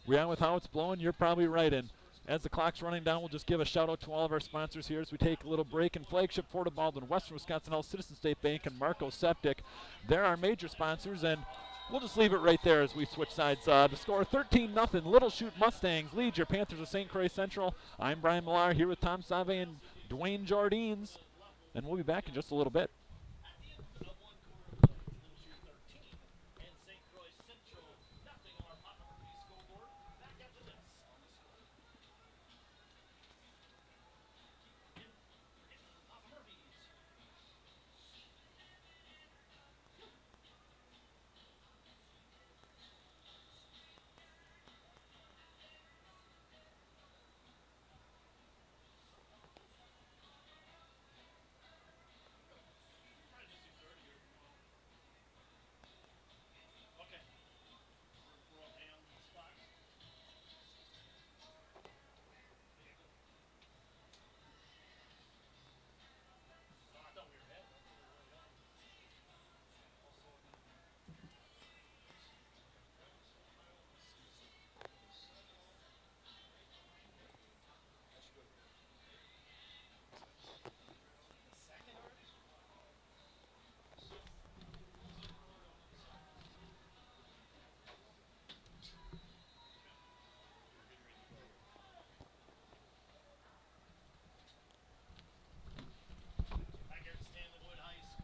with how it's blowing, you're probably right. And as the clock's running down, we'll just give a shout out to all of our sponsors here as we take a little break. And Flagship Ford Baldwin, Western Wisconsin Health, Citizen State Bank, and Marco Septic. They're our major sponsors, and we'll just leave it right there as we switch sides. The score 13-0. Little Chute Mustangs lead your Panthers of St. Croix Central. I'm Brian Millar here with Tom Save and Dwayne Jardines, and we'll be back in just a little bit. 13 on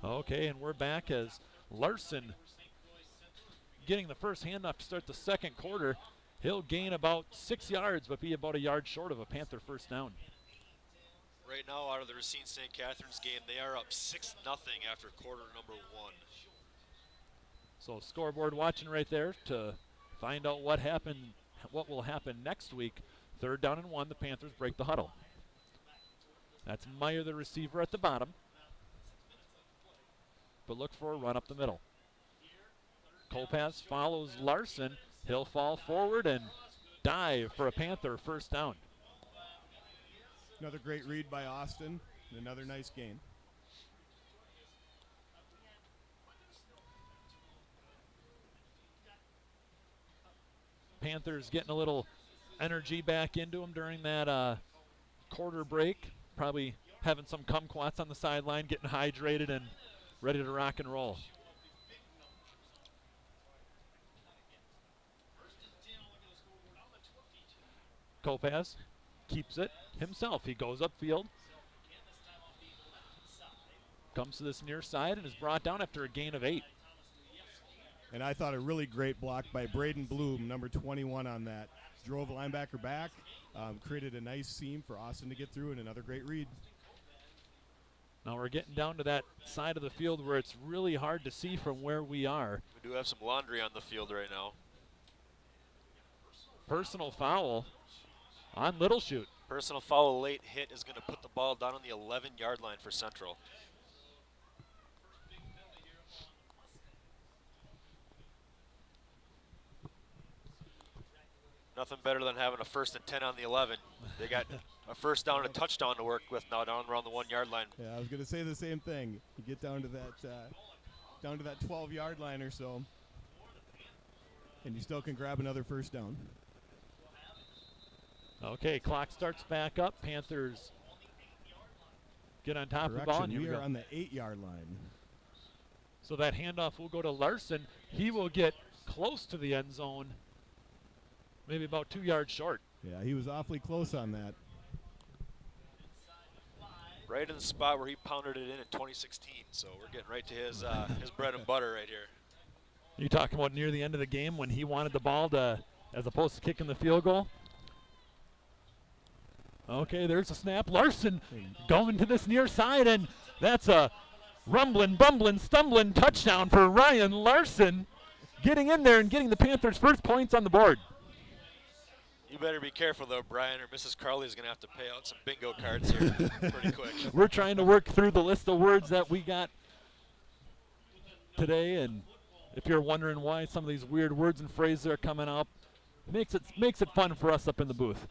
Okay, and we're back as Larson getting the first handoff to start the second quarter. He'll gain about 6 yards, but be about a yard short of a Panther first down. Right now, out of the Racine St. Catharines game, they are up 6-0 after quarter number 1. So scoreboard watching right there to find out what will happen next week. 3rd down and 1, the Panthers break the huddle. That's Meyer, the receiver, at the bottom. But look for a run up the middle. Kolpaz follows Larson. He'll fall forward and dive for a Panther first down. Another great read by Austin. And another nice gain. Panthers getting a little energy back into them during that quarter break. Probably having some kumquats on the sideline, getting hydrated and ready to rock and roll. Kolpaz keeps it himself. He goes upfield. Comes to this near side and is brought down after a gain of 8. And I thought a really great block by Braden Bloom, number 21 on that. Drove linebacker back, created a nice seam for Austin to get through, and another great read. Now we're getting down to that side of the field where it's really hard to see from where we are. We do have some laundry on the field right now. Personal foul on Little Chute. Personal foul late hit is going to put the ball down on the 11-yard line for Central. Nothing better than having a 1st and 10 on the 11. They got a first down and a touchdown to work with now down around the 1-yard line. Yeah, I was going to say the same thing. You get down to that 12-yard line or so, and you still can grab another first down. Okay, clock starts back up. Panthers get on top of the ball. And here we we are go. on the 8-yard line. So that handoff will go to Larson. He will get close to the end zone, maybe about 2 yards short. Yeah, he was awfully close on that. Right in the spot where he pounded it in 2016. So we're getting right to his bread and butter right here. You talking about near the end of the game when he wanted the ball to, as opposed to kicking the field goal? Okay, there's a snap. Larson going to this near side, and that's a rumbling, bumbling, stumbling touchdown for Ryan Larson, getting in there and getting the Panthers' first points on the board. You better be careful, though, Brian, or Mrs. Carley is going to have to pay out some bingo cards here pretty quick. We're trying to work through the list of words that we got today, and if you're wondering why some of these weird words and phrases are coming up, makes it fun for us up in the booth.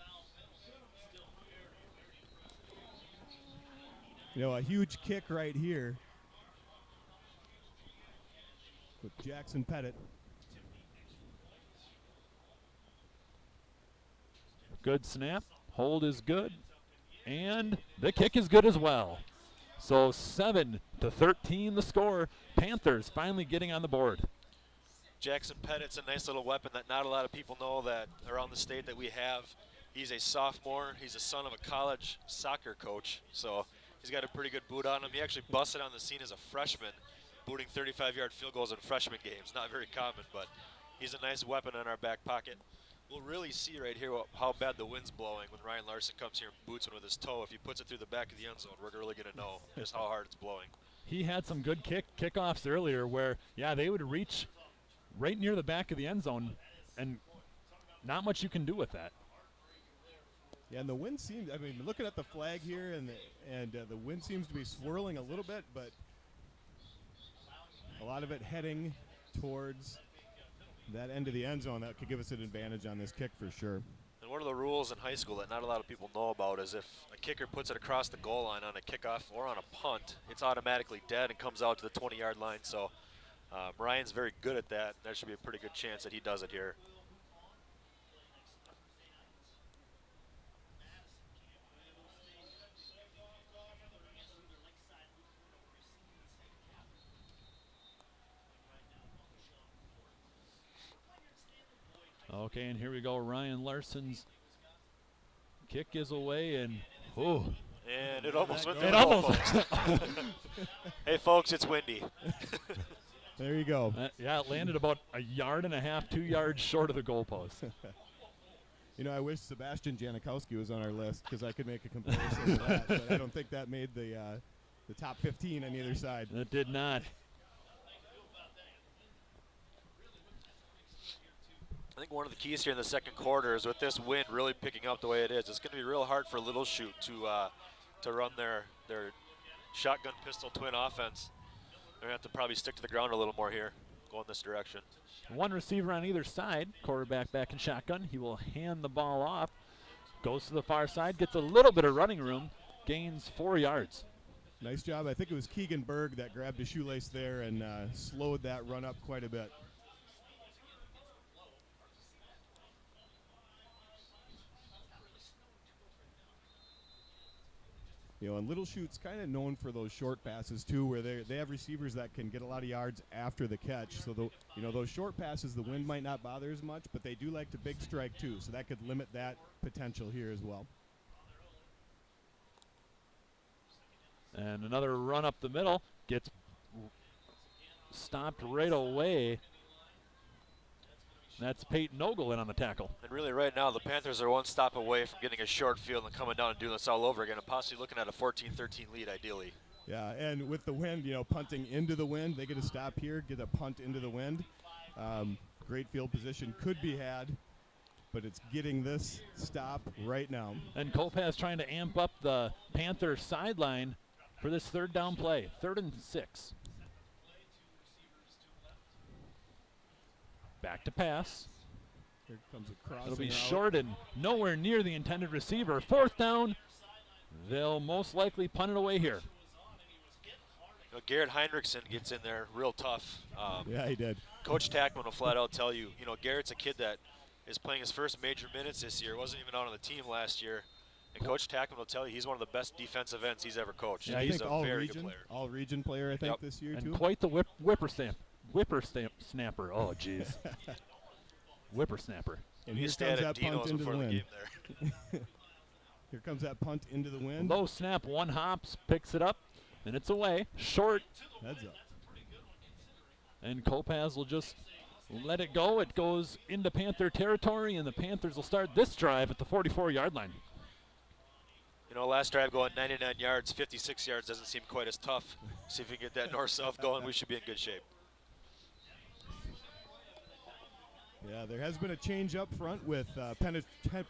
You know, a huge kick right here with Jackson Pettit. Good snap. Hold is good. And the kick is good as well. So 7-13 the score. Panthers finally getting on the board. Jackson Pettit's a nice little weapon that not a lot of people know that around the state that we have. He's a sophomore. He's a son of a college soccer coach. So he's got a pretty good boot on him. He actually busted on the scene as a freshman, booting 35-yard field goals in freshman games. Not very common, but he's a nice weapon in our back pocket. We'll really see right here how bad the wind's blowing when Ryan Larson comes here and boots it with his toe. If he puts it through the back of the end zone, we're really going to know just how hard it's blowing. He had some good kickoffs earlier where, yeah, they would reach right near the back of the end zone, and not much you can do with that. Yeah, and the wind seems, I mean, looking at the flag here, and the wind seems to be swirling a little bit, but a lot of it heading towards that end of the end zone. That could give us an advantage on this kick for sure. And one of the rules in high school that not a lot of people know about is if a kicker puts it across the goal line on a kickoff or on a punt, it's automatically dead and comes out to the 20-yard line. So Ryan's very good at that. There should be a pretty good chance that he does it here. Okay, and here we go. Ryan Larson's kick is away, and And it almost went through It the almost. goalpost. Hey, folks, it's windy. There you go. Yeah, it landed about 1.5 yards, 2 yards short of the goalpost. You know, I wish Sebastian Janikowski was on our list because I could make a comparison to that, but I don't think that made the top 15 on either side. It did not. I think one of the keys here in the second quarter is with this wind really picking up the way it is, it's going to be real hard for Little Chute to run their shotgun pistol twin offense. They're going to have to probably stick to the ground a little more here, go in this direction. One receiver on either side. Quarterback back in shotgun. He will hand the ball off. Goes to the far side, gets a little bit of running room, gains 4 yards. Nice job. I think it was Keegan Berg that grabbed a shoelace there and slowed that run up quite a bit. You know, and Little Chute's kind of known for those short passes too, where they have receivers that can get a lot of yards after the catch. So those short passes, the wind might not bother as much, but they do like to big strike too. So that could limit that potential here as well. And another run up the middle, gets stopped right away. That's Peyton Ogle in on the tackle. And really right now the Panthers are one stop away from getting a short field and coming down and doing this all over again and possibly looking at a 14-13 lead ideally. Yeah, and with the wind, you know, punting into the wind, they get a stop here, get a punt into the wind. Great field position could be had, but it's getting this stop right now. And Kopaz trying to amp up the Panther sideline for this third down play. 3rd and 6. Back to pass. Here comes a crossing It'll be route. short and nowhere near the intended receiver. 4th down. They'll most likely punt it away here. You know, Garrett Heinrichsen gets in there real tough. Yeah, he did. Coach Tackman will flat out tell you, you know, Garrett's a kid that is playing his first major minutes this year. Wasn't even out on the team last year. And Coach Tackman will tell you he's one of the best defensive ends he's ever coached. Yeah, I he's think a very good player. all region player, I think, Yep. this year And too. quite the whippersnapper. Oh, jeez. Whippersnapper. And He here stayed comes at that punt Dino's into the before the wind. game there. Here comes that punt into the wind. Low snap, one hops, picks it up, and it's away. Short, Heads up. and Kopaz will just let it go. It goes into Panther territory, and the Panthers will start this drive at the 44-yard line. You know, last drive going 99 yards, 56 yards doesn't seem quite as tough. See if we can get that north-south going. We should be in good shape. Yeah, there has been a change up front with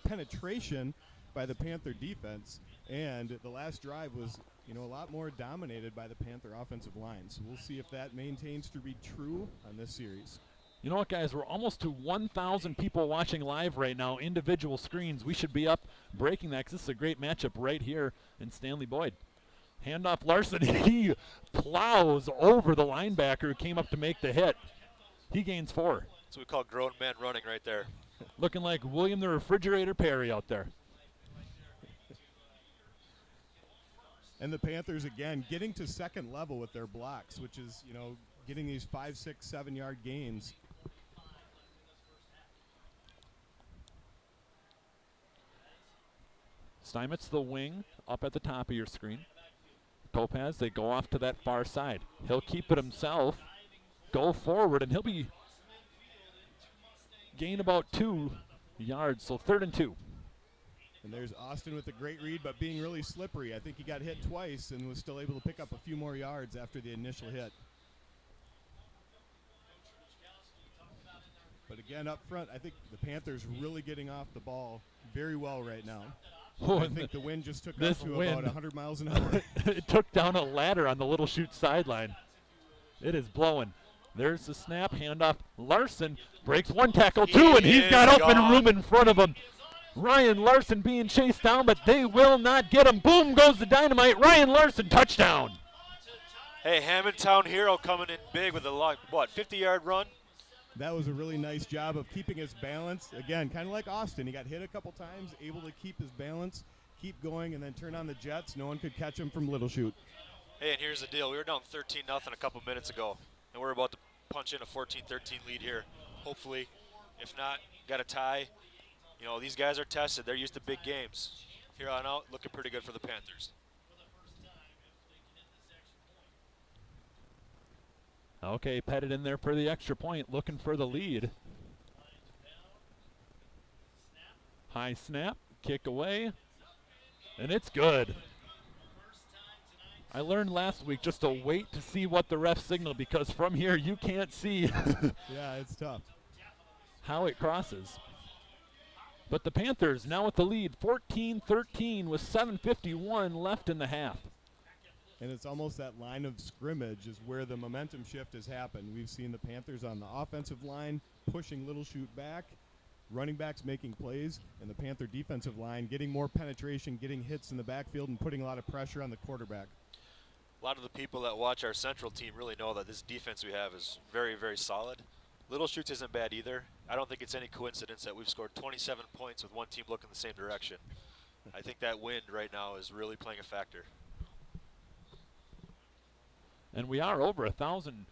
penetration by the Panther defense, and the last drive was, you know, a lot more dominated by the Panther offensive line. So we'll see if that maintains to be true on this series. You know what, guys? We're almost to 1,000 people watching live right now, individual screens. We should be up breaking that because this is a great matchup right here in Stanley Boyd. Handoff Larson. He plows over the linebacker who came up to make the hit. He gains 4. That's what we call grown men running right there. Looking like William the Refrigerator Perry out there. And the Panthers, again, getting to second level with their blocks, which is, you know, getting these 5, 6, 7-yard gains. Steinmetz the wing up at the top of your screen. Kopaz, they go off to that far side. He'll keep it himself, go forward, and he'll be gain about 2 yards, so 3rd and 2. And there's Austin with a great read, but being really slippery. I think he got hit twice and was still able to pick up a few more yards after the initial hit. But again, up front, I think the Panthers really getting off the ball very well right now. Oh, I and think the wind just took this up to wind. about 100 miles an hour. It took down a ladder on the Little Chute sideline. It is blowing. There's the snap, handoff. Larson breaks one tackle, two, and he's got open room in front of him. Ryan Larson being chased down, but they will not get him. Boom goes the dynamite. Ryan Larson, touchdown. Hey, Hammondtown hero coming in big with a long, 50-yard run? That was a really nice job of keeping his balance. Again, kind of like Austin. He got hit a couple times, able to keep his balance, keep going, and then turn on the jets. No one could catch him from Little Chute. Hey, and here's the deal. We were down 13-0 a couple minutes ago, and we're about to punch in a 14-13 lead here. Hopefully, if not, got a tie. You know, these guys are tested. They're used to big games. Here on out, looking pretty good for the Panthers. Okay, Pettit in there for the extra point, looking for the lead. High snap, kick away, and it's good. I learned last week just to wait to see what the ref signal, because from here you can't see Yeah, it's tough. how it crosses. But the Panthers now with the lead, 14-13 with 7:51 left in the half. And it's almost that line of scrimmage is where the momentum shift has happened. We've seen the Panthers on the offensive line pushing Little Chute back, running backs making plays, and the Panther defensive line getting more penetration, getting hits in the backfield, and putting a lot of pressure on the quarterback. A lot of the people that watch our Central team really know that this defense we have is very, very solid. Little Chutes isn't bad either. I don't think it's any coincidence that we've scored 27 points with one team looking the same direction. I think that wind right now is really playing a factor. And we are over 1,000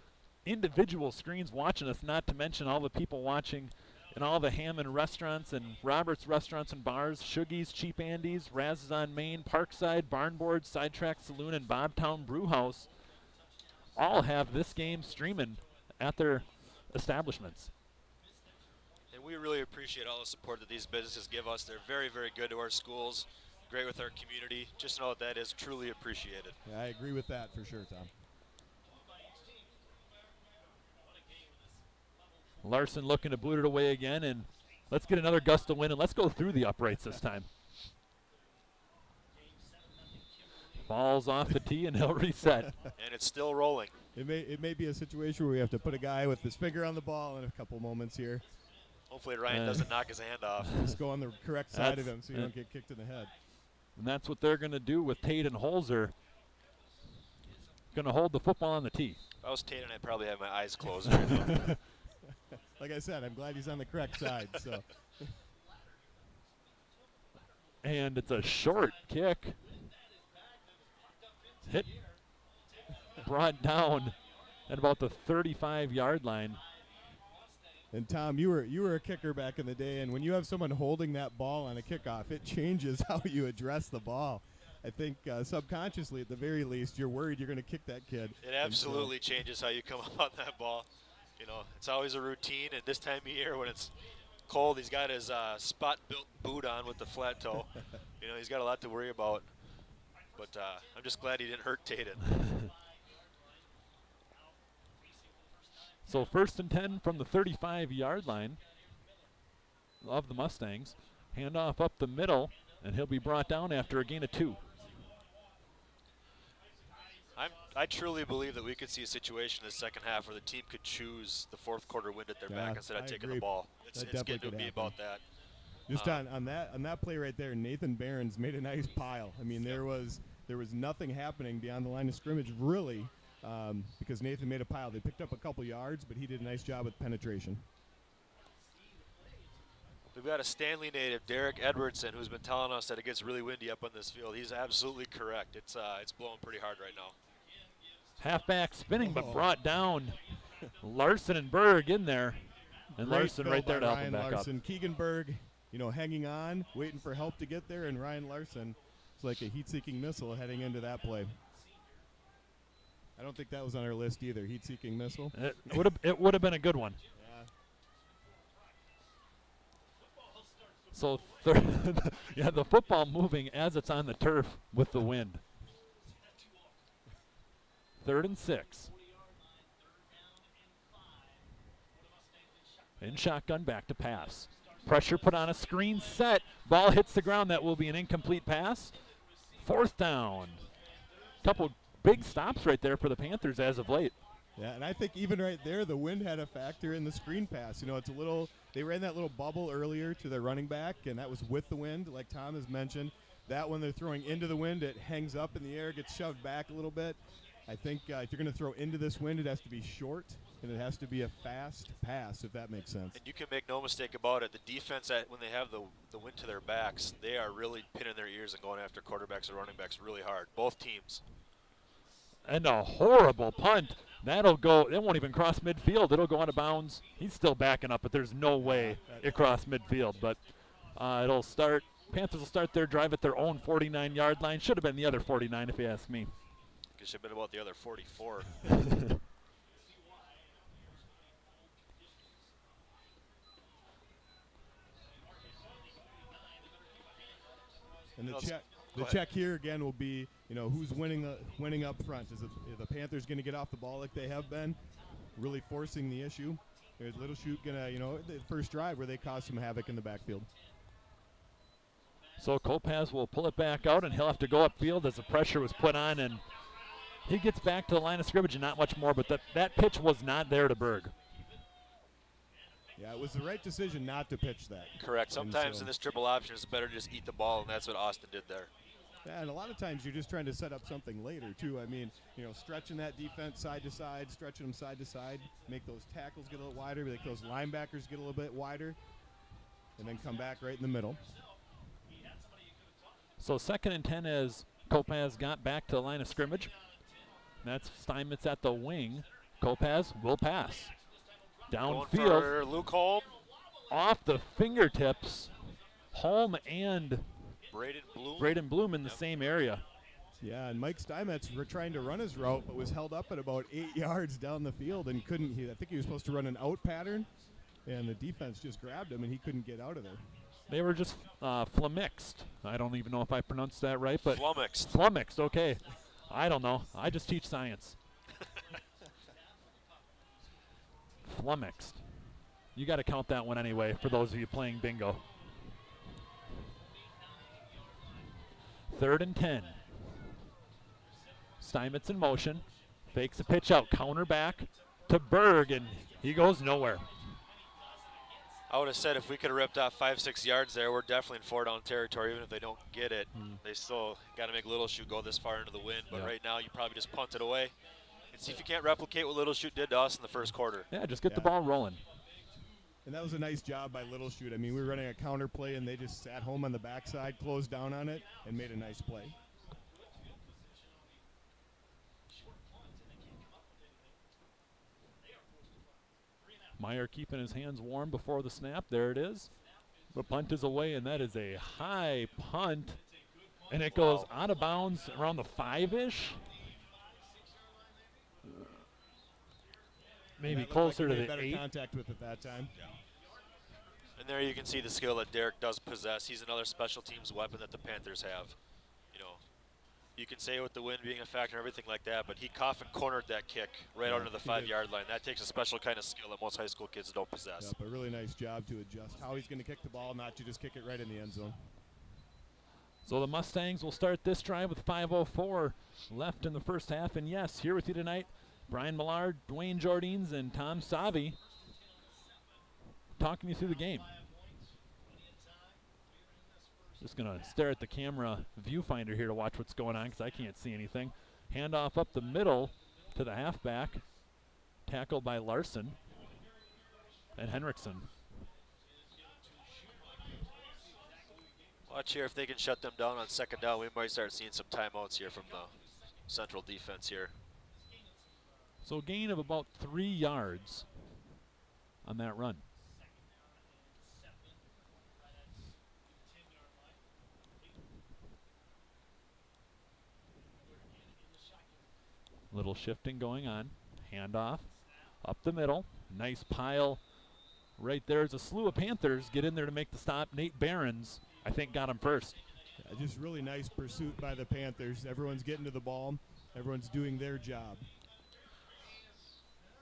individual screens watching us, not to mention all the people watching in all the Hammond restaurants and Roberts restaurants and bars, Shuggies, Cheap Andy's, Raz's on Main, Parkside, Barnboard, Sidetrack Saloon, and Bobtown Brewhouse all have this game streaming at their establishments. And we really appreciate all the support that these businesses give us. They're very, very good to our schools, great with our community. Just know that is truly appreciated. Yeah, I agree with that for sure, Tom. Larson looking to boot it away again, and let's get another gust of wind, and let's go through the uprights this time. Falls off the tee, and he'll reset. And it's still rolling. It may be a situation where we have to put a guy with his finger on the ball in a couple moments here. Hopefully Ryan doesn't knock his hand off. Just go on the correct side of him so you don't get kicked in the head. And that's what they're going to do with Tate and Holzer. Going to hold the football on the tee. If I was Tate, I'd probably have my eyes closed right now. Like I said, I'm glad he's on the correct side. So. And it's a short kick. Hit, brought down at about the 35-yard line. And Tom, you were a kicker back in the day, and when you have someone holding that ball on a kickoff, it changes how you address the ball. I think subconsciously, at the very least, you're worried you're going to kick that kid. It absolutely changes how you come up on that ball. You know, it's always a routine, and this time of year when it's cold, he's got his spot-built boot on with the flat toe. You know, he's got a lot to worry about. But I'm just glad he didn't hurt Tatum. So 1st and 10 from the 35-yard line of the Mustangs. Handoff up the middle, and he'll be brought down after a gain of 2. I truly believe that we could see a situation in the second half where the team could choose the fourth quarter wind at their back instead of taking the ball. It's getting to be about that. Just on that play right there, Nathan Behrens made a nice pile. I mean, there was nothing happening beyond the line of scrimmage, really, because Nathan made a pile. They picked up a couple yards, but he did a nice job with penetration. We've got a Stanley native, Derek Edwardson, who's been telling us that it gets really windy up on this field. He's absolutely correct. It's blowing pretty hard right now. Halfback spinning, but brought down. Larson and Berg in there. And Great Larson fill right there by to help Ryan him back Larson. up. Keegan Berg, hanging on, waiting for help to get there, and Ryan Larson is like a heat-seeking missile heading into that play. I don't think that was on our list either, heat-seeking missile. It would have been a good one. Yeah. So, yeah, the football moving as it's on the turf with the wind. 3rd and 6. In shotgun, back to pass. Pressure put on a screen set. Ball hits the ground. That will be an incomplete pass. 4th down. Couple big stops right there for the Panthers as of late. Yeah, and I think even right there, the wind had a factor in the screen pass. It's a little, they ran that little bubble earlier to their running back, and that was with the wind, like Tom has mentioned. That when they're throwing into the wind, it hangs up in the air, gets shoved back a little bit. I think if you're going to throw into this wind, it has to be short, and it has to be a fast pass, if that makes sense. And you can make no mistake about it. The defense, when they have the wind to their backs, they are really pinning their ears and going after quarterbacks and running backs really hard, both teams. And a horrible punt. That'll go, it won't even cross midfield. It'll go out of bounds. He's still backing up, but there's no way it crossed midfield. But it'll start, Panthers will start their drive at their own 49-yard line. Should have been the other 49 if you ask me. It should have been about the other 44. And the Go the ahead. check here again will be, who's winning up front. Is the Panthers going to get off the ball like they have been, really forcing the issue? Is Little Chute going to, the first drive where they caused some havoc in the backfield? So Kopaz will pull it back out, and he'll have to go upfield as the pressure was put on, and he gets back to the line of scrimmage and not much more, but that pitch was not there to Berg. Yeah, it was the right decision not to pitch that. Correct. And Sometimes so- in this triple option, it's better to just eat the ball, and that's what Austin did there. Yeah, and a lot of times you're just trying to set up something later, too. I mean, stretching that defense side to side, stretching them side to side, make those tackles get a little wider, make those linebackers get a little bit wider, and then come back right in the middle. So 2nd and 10 as Kopaz got back to the line of scrimmage. That's Steinmetz at the wing. Kopaz will pass. Going Downfield, for Luke Holm. off the fingertips. Holm and Braden Bloom. Bloom in the same area. Yeah, and Mike Steinmetz were trying to run his route, but was held up at about 8 yards down the field and couldn't. I think he was supposed to run an out pattern, and the defense just grabbed him, and he couldn't get out of there. They were just flummoxed. I don't even know if I pronounced that right, but Flummoxed. flummoxed, okay. I don't know. I just teach science. Flummoxed. You got to count that one anyway for those of you playing bingo. 3rd and 10. Steinmetz in motion. Fakes a pitch out. Counter back to Berg, and he goes nowhere. I would have said if we could have ripped off 5-6 yards there, we're definitely in 4-down territory. Even if they don't get it, they still got to make Little Chute go this far into the wind. But Yeah. right now, you probably just punt it away and see if you can't replicate what Little Chute did to us in the first quarter. Yeah, just get the Yeah. ball rolling. And that was a nice job by Little Chute. I mean, we were running a counter play, and they just sat home on the backside, closed down on it, and made a nice play. Meyer keeping his hands warm before the snap. There it is. The punt is away, and that is a high punt. And it goes out of bounds around the 5-ish. Maybe That looked closer like to he made the better 8. contact with it that time. And there you can see the skill that Derek does possess. He's another special teams weapon that the Panthers have. You can say with the wind being a factor and everything like that, but he coffin cornered that kick right Yeah, under the he 5-yard line. That takes a special kind of skill that most high school kids don't possess. Yep, a really nice job to adjust how he's going to kick the ball, not to just kick it right in the end zone. So the Mustangs will start this drive with 5:04 left in the first half. And yes, here with you tonight, Brian Millard, Dwayne Jordines, and Tom Savi talking you through the game. Just going to stare at the camera viewfinder here to watch what's going on because I can't see anything. Handoff up the middle to the halfback. Tackled by Larson and Henriksen. Watch here if they can shut them down on 2nd down. We might start seeing some timeouts here from the Central defense here. So a gain of about 3 yards on that run. Little shifting going on. Handoff up the middle. Nice pile right there. There's a slew of Panthers get in there to make the stop. Nate Behrens, I think, got him first. Yeah, just really nice pursuit by the Panthers. Everyone's getting to the ball. Everyone's doing their job.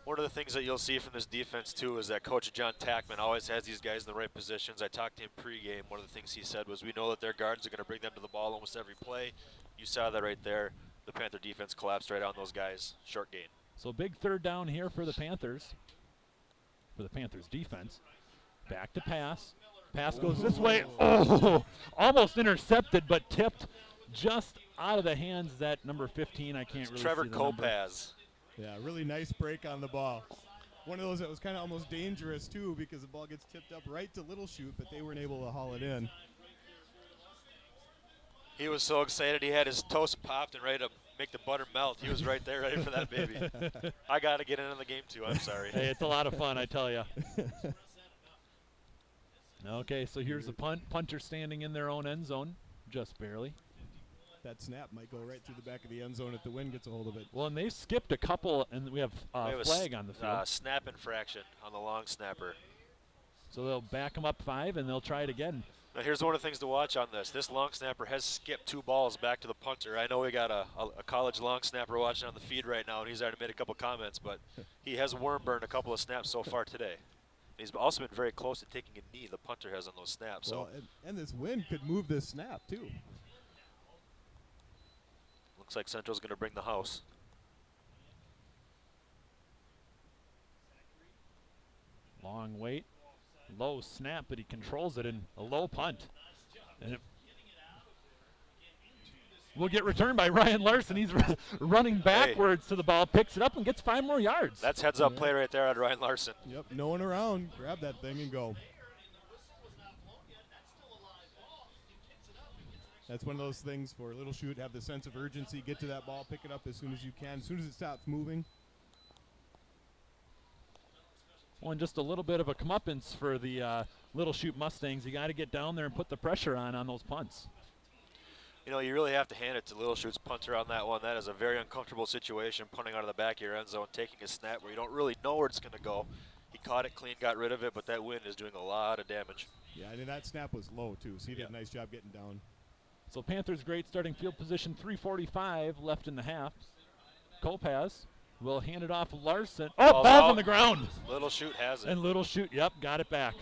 One of the things that you'll see from this defense, too, is that Coach John Tackman always has these guys in the right positions. I talked to him pregame. One of the things he said was, we know that their guards are going to bring them to the ball almost every play. You saw that right there. The Panther defense collapsed right on those guys. Short gain. So big 3rd down here for the Panthers. For the Panthers defense. Back to pass. Pass goes this way. Oh, almost intercepted, but tipped just out of the hands. That number 15, I can't really Trevor see the number. Kopaz. Yeah, really nice break on the ball. One of those that was kind of almost dangerous, too, because the ball gets tipped up right to Little Chute, but they weren't able to haul it in. He was so excited he had his toast popped and ready to make the butter melt. He was right there ready for that baby. I got to get into the game, too. I'm sorry. Hey, it's a lot of fun, I tell you. Okay, so here's the punt. Punter standing in their own end zone, just barely. That snap might go right through the back of the end zone if the wind gets a hold of it. Well, and they skipped a couple, and we have We have a flag on the field. Snap infraction on the long snapper. So they'll back them up 5, and they'll try it again. Now here's one of the things to watch on this. This long snapper has skipped 2 balls back to the punter. I know we got a college long snapper watching on the feed right now, and he's already made a couple comments, but he has worm burned a couple of snaps so far today. He's also been very close to taking a knee, the punter has on those snaps. Well, So and this wind could move this snap, too. looks like Central's going to bring the house. Long wait, low snap, but he controls it in a low punt. And it will get returned by Ryan Larson. He's running backwards to the ball, picks it up, and gets 5 more yards. That's heads-up play right there on Ryan Larson. Yep, no one around. Grab that thing and go. That's one of those things for Little Chute, have the sense of urgency, get to that ball, pick it up as soon as you can, as soon as it stops moving. Well, and just a little bit of a comeuppance for the Little Chute Mustangs. You got to get down there and put the pressure on those punts. You know, you really have to hand it to Little Chute's punter on that one. That is a very uncomfortable situation, punting out of the back of your end zone, taking a snap where you don't really know where it's going to go. He caught it clean, got rid of it, but that wind is doing a lot of damage. Yeah, and that snap was low, too, so he did a nice job getting down. So Panthers great starting field position, 3:45 left in the half. Kopaz will hand it off Larson. Oh, Ball's ball's out. on the ground. Little Chute has it. And Little Chute, yep, got it back.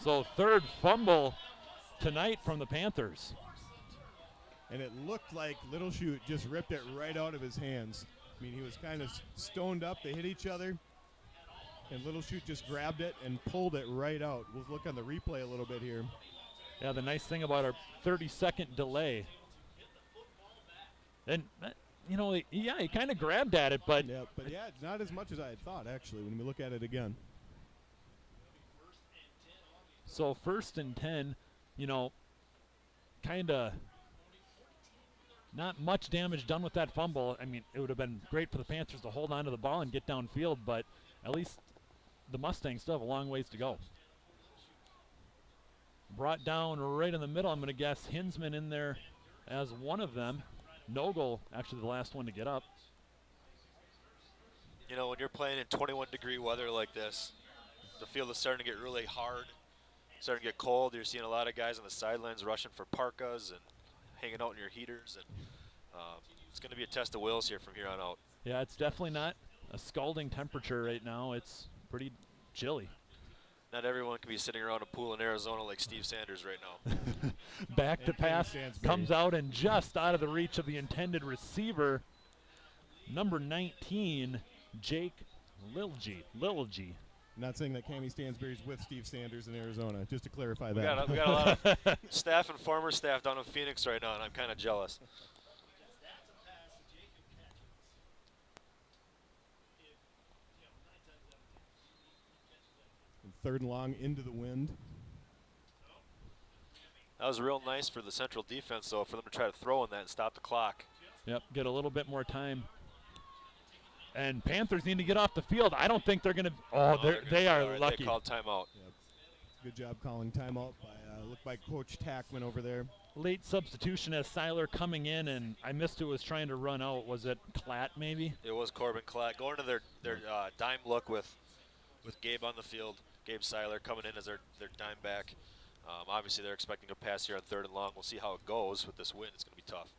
So 3rd fumble tonight from the Panthers. And it looked like Little Chute just ripped it right out of his hands. I mean, he was kind of stoned up. They hit each other. And Little Chute just grabbed it and pulled it right out. We'll look on the replay a little bit here. Yeah, the nice thing about our 30-second delay. And, you know, he kind of grabbed at it, but Yeah, but yeah, it's not as much as I had thought, actually, when we look at it again. so 1st and 10, you know, kind of not much damage done with that fumble. I mean, it would have been great for the Panthers to hold on to the ball and get downfield, but at least the Mustangs still have a long ways to go. Brought down right in the middle, I'm going to guess Hinsman in there as one of them. Nogel, actually the last one to get up. You know, when you're playing in 21-degree weather like this, the field is starting to get really hard, starting to get cold. You're seeing a lot of guys on the sidelines rushing for parkas and hanging out in your heaters. And it's going to be a test of wills here from here on out. Yeah, it's definitely not a scalding temperature right now. It's pretty chilly. Not everyone can be sitting around a pool in Arizona like Steve Sanders right now. Back to And pass, Stansbury. comes out and just out of the reach of the intended receiver. Number 19, Jake Lilgy. Not saying that Cammy Stansbury's with Steve Sanders in Arizona, just to clarify We that. got a lot of staff and former staff down in Phoenix right now, and I'm kind of jealous. And 3rd and long into the wind. That was real nice for the Central defense, though, for them to try to throw in that and stop the clock. Yep, get a little bit more time. And Panthers need to get off the field. I don't think they're going to. Oh, they are All lucky. They called timeout. Yep. Good job calling timeout by looked like Coach Tackman over there. Late substitution as Seiler coming in, and I missed who was trying to run out. Was it Klatt maybe? It was Corbin Klatt going to their dime look with Gabe on the field. Gabe Seiler coming in as their dime back. Obviously, they're expecting a pass here on 3rd and long. We'll see how it goes with this wind. It's going to be tough.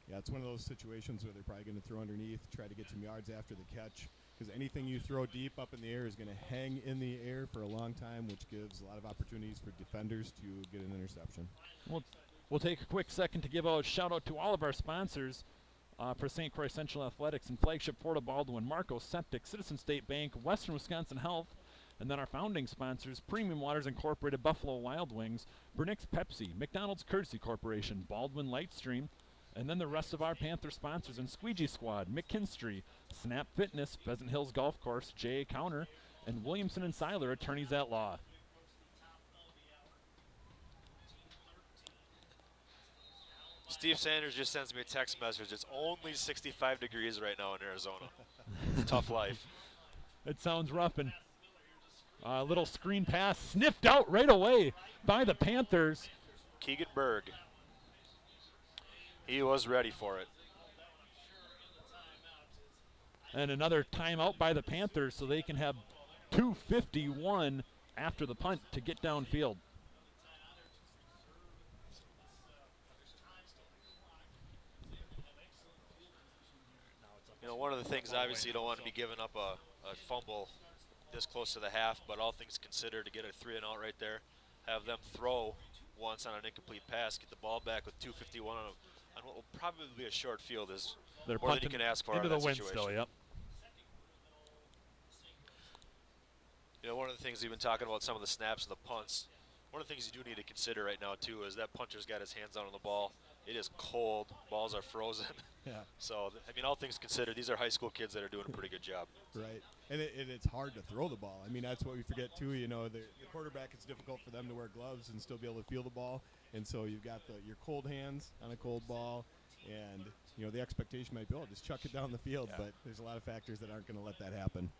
Yeah, it's one of those situations where they're probably going to throw underneath, try to get some yards after the catch. Because anything you throw deep up in the air is going to hang in the air for a long time, which gives a lot of opportunities for defenders to get an interception. We'll take a quick second to give a shout out to all of our sponsors for St. Croix Central Athletics and Flagship Florida Baldwin, Marco Septic, Citizen State Bank, Western Wisconsin Health, and then our founding sponsors, Premium Waters Incorporated, Buffalo Wild Wings, Burnix Pepsi, McDonald's Courtesy Corporation, Baldwin Lightstream, and then the rest of our Panther sponsors and Squeegee Squad, McKinstry, Snap Fitness, Pheasant Hills Golf Course, J.A. Counter, and Williamson and Seiler, attorneys at law. Steve Sanders just sends me a text message. It's only 65 degrees right now in Arizona. Tough life. It sounds rough, and a little screen pass sniffed out right away by the Panthers. Keegan Berg. He was ready for it. And another timeout by the Panthers so they can have 2:51 after the punt to get downfield. You know, one of the things, obviously, you don't want to be giving up a fumble this close to the half, but all things considered, to get a 3-and-out right there, have them throw once on an incomplete pass, get the ball back with 2:51 on what will probably be a short field is They're more than you punting can ask for into in the that wind situation. still, yep. You know, one of the things we've been talking about, some of the snaps and the punts, one of the things you do need to consider right now, too, is that puncher's got his hands on the ball. It is cold. Balls are frozen. Yeah. So, I mean, all things considered, these are high school kids that are doing a pretty good job. Right. And it's hard to throw the ball. I mean, that's what we forget, too. You know, the quarterback, it's difficult for them to wear gloves and still be able to feel the ball. And so you've got your cold hands on a cold ball. And, you know, the expectation might be, oh, just chuck it down the field. Yeah. But there's a lot of factors that aren't going to let that happen.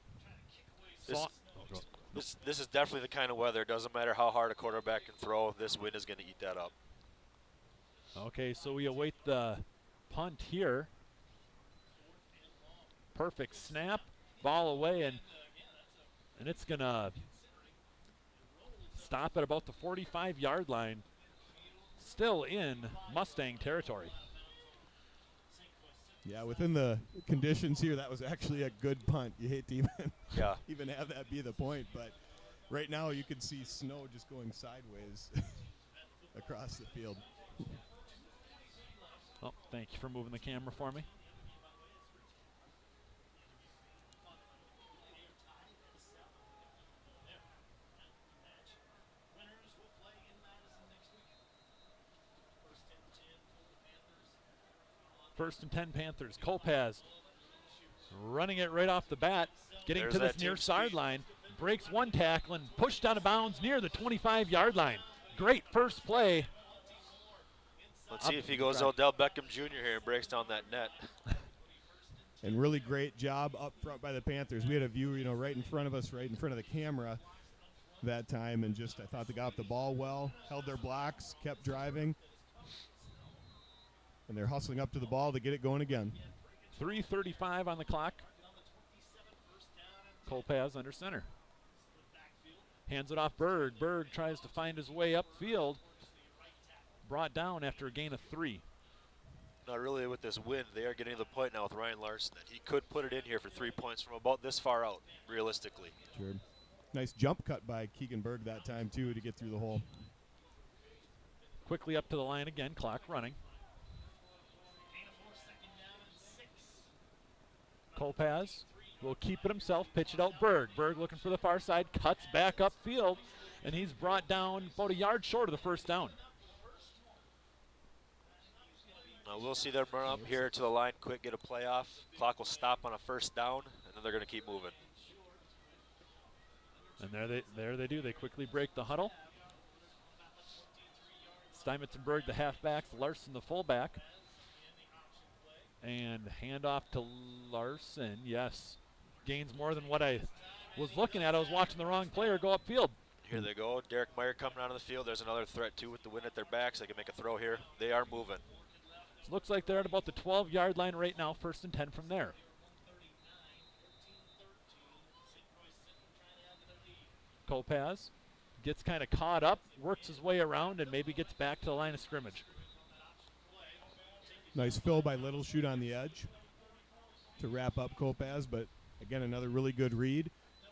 This is definitely the kind of weather. It doesn't matter how hard a quarterback can throw. This wind is going to eat that up. Okay, so we await the punt here. Perfect snap, ball away, and it's going to stop at about the 45-yard line, still in Mustang territory. Yeah, within the conditions here, that was actually a good punt. You hate to even have that be the point, but right now you can see snow just going sideways across the field. Oh, thank you for moving the camera for me. First and 10 Panthers. Kopaz running it right off the bat, getting There's to this that near team speed. sideline, breaks one tackle and pushed out of bounds near the 25-yard line. Great first play. Let's see if he goes Odell Beckham Jr. here and breaks down that net. And really great job up front by the Panthers. We had a view, you know, right in front of us, right in front of the camera that time, and just I thought they got off the ball well, held their blocks, kept driving, and they're hustling up to the ball to get it going again. 3:35 on the clock. Kopaz under center. Hands it off Berg. Berg tries to find his way upfield. Brought down after a gain of 3. Not really with this wind. They are getting to the point now with Ryan Larson that he could put it in here for 3 points from about this far out, realistically. Sure. Nice jump cut by Keegan Berg that time, too, to get through the hole. Quickly up to the line again, clock running. Kopaz will keep it himself, pitch it out Berg. Berg looking for the far side, cuts back upfield, and he's brought down about a yard short of the first down. Now we'll see them run up here to the line quick, get a play off. Clock will stop on a first down, and then they're going to keep moving. And there they do. They quickly break the huddle. Stuyvesant, the halfback, Larson, the fullback. And handoff to Larson. Yes. Gains more than what I was looking at. I was watching the wrong player go upfield. Here they go. Derek Meyer coming out of the field. There's another threat, too, with the wind at their backs. They can make a throw here. They are moving. Looks like they're at about the 12-yard line right now. First and 10 from there. Kopaz gets kind of caught up, works his way around, and maybe gets back to the line of scrimmage. Nice fill by Little Chute on the edge to wrap up Kopaz, but again, another really good read.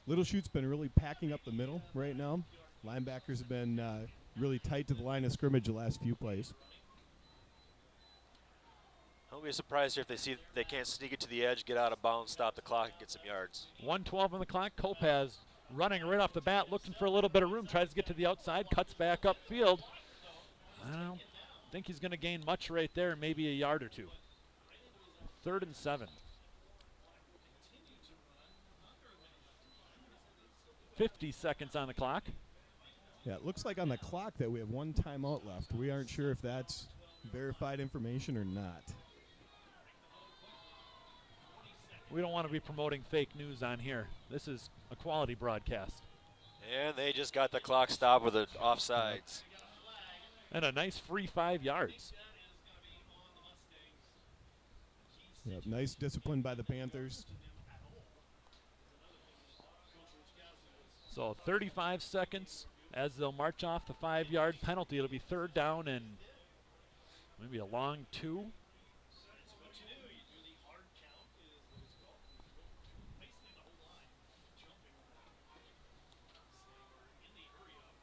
Little Chute's been really packing up the middle right now. Linebackers have been really tight to the line of scrimmage the last few plays. Don't be surprised here if they see they can't sneak it to the edge, get out of bounds, stop the clock, and get some yards. 1:12 on the clock. Kopaz running right off the bat, looking for a little bit of room, tries to get to the outside, cuts back upfield. I don't think he's going to gain much right there, maybe a yard or two. 3rd and 7. 50 seconds on the clock. Yeah, it looks like on the clock that we have one timeout left. We aren't sure if that's verified information or not. We don't want to be promoting fake news on here. This is a quality broadcast. And they just got the clock stopped with the offsides. And a nice free 5 yards. Yep, nice discipline by the Panthers. So 35 seconds as they'll march off the 5-yard penalty. It'll be 3rd down and maybe a long 2. That's what you do. You do the hard count, is what it's called. Basically the whole line jumping around. So they were in the hurry up.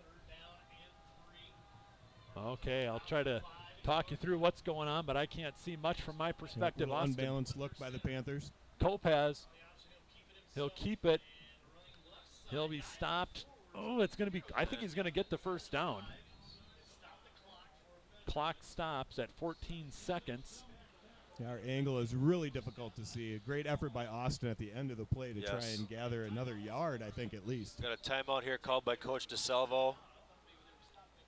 3rd down and 3. Okay, I'll try to talk you through what's going on, but I can't see much from my perspective. Little Austin unbalanced look by the Panthers. Topaz, he'll keep it. He'll be stopped. Oh, it's going to be, I think he's going to get the 1st down. Clock stops at 14 seconds. Yeah, our angle is really difficult to see. A great effort by Austin at the end of the play to try and gather another yard, I think, at least. Got a timeout here called by Coach DeSalvo.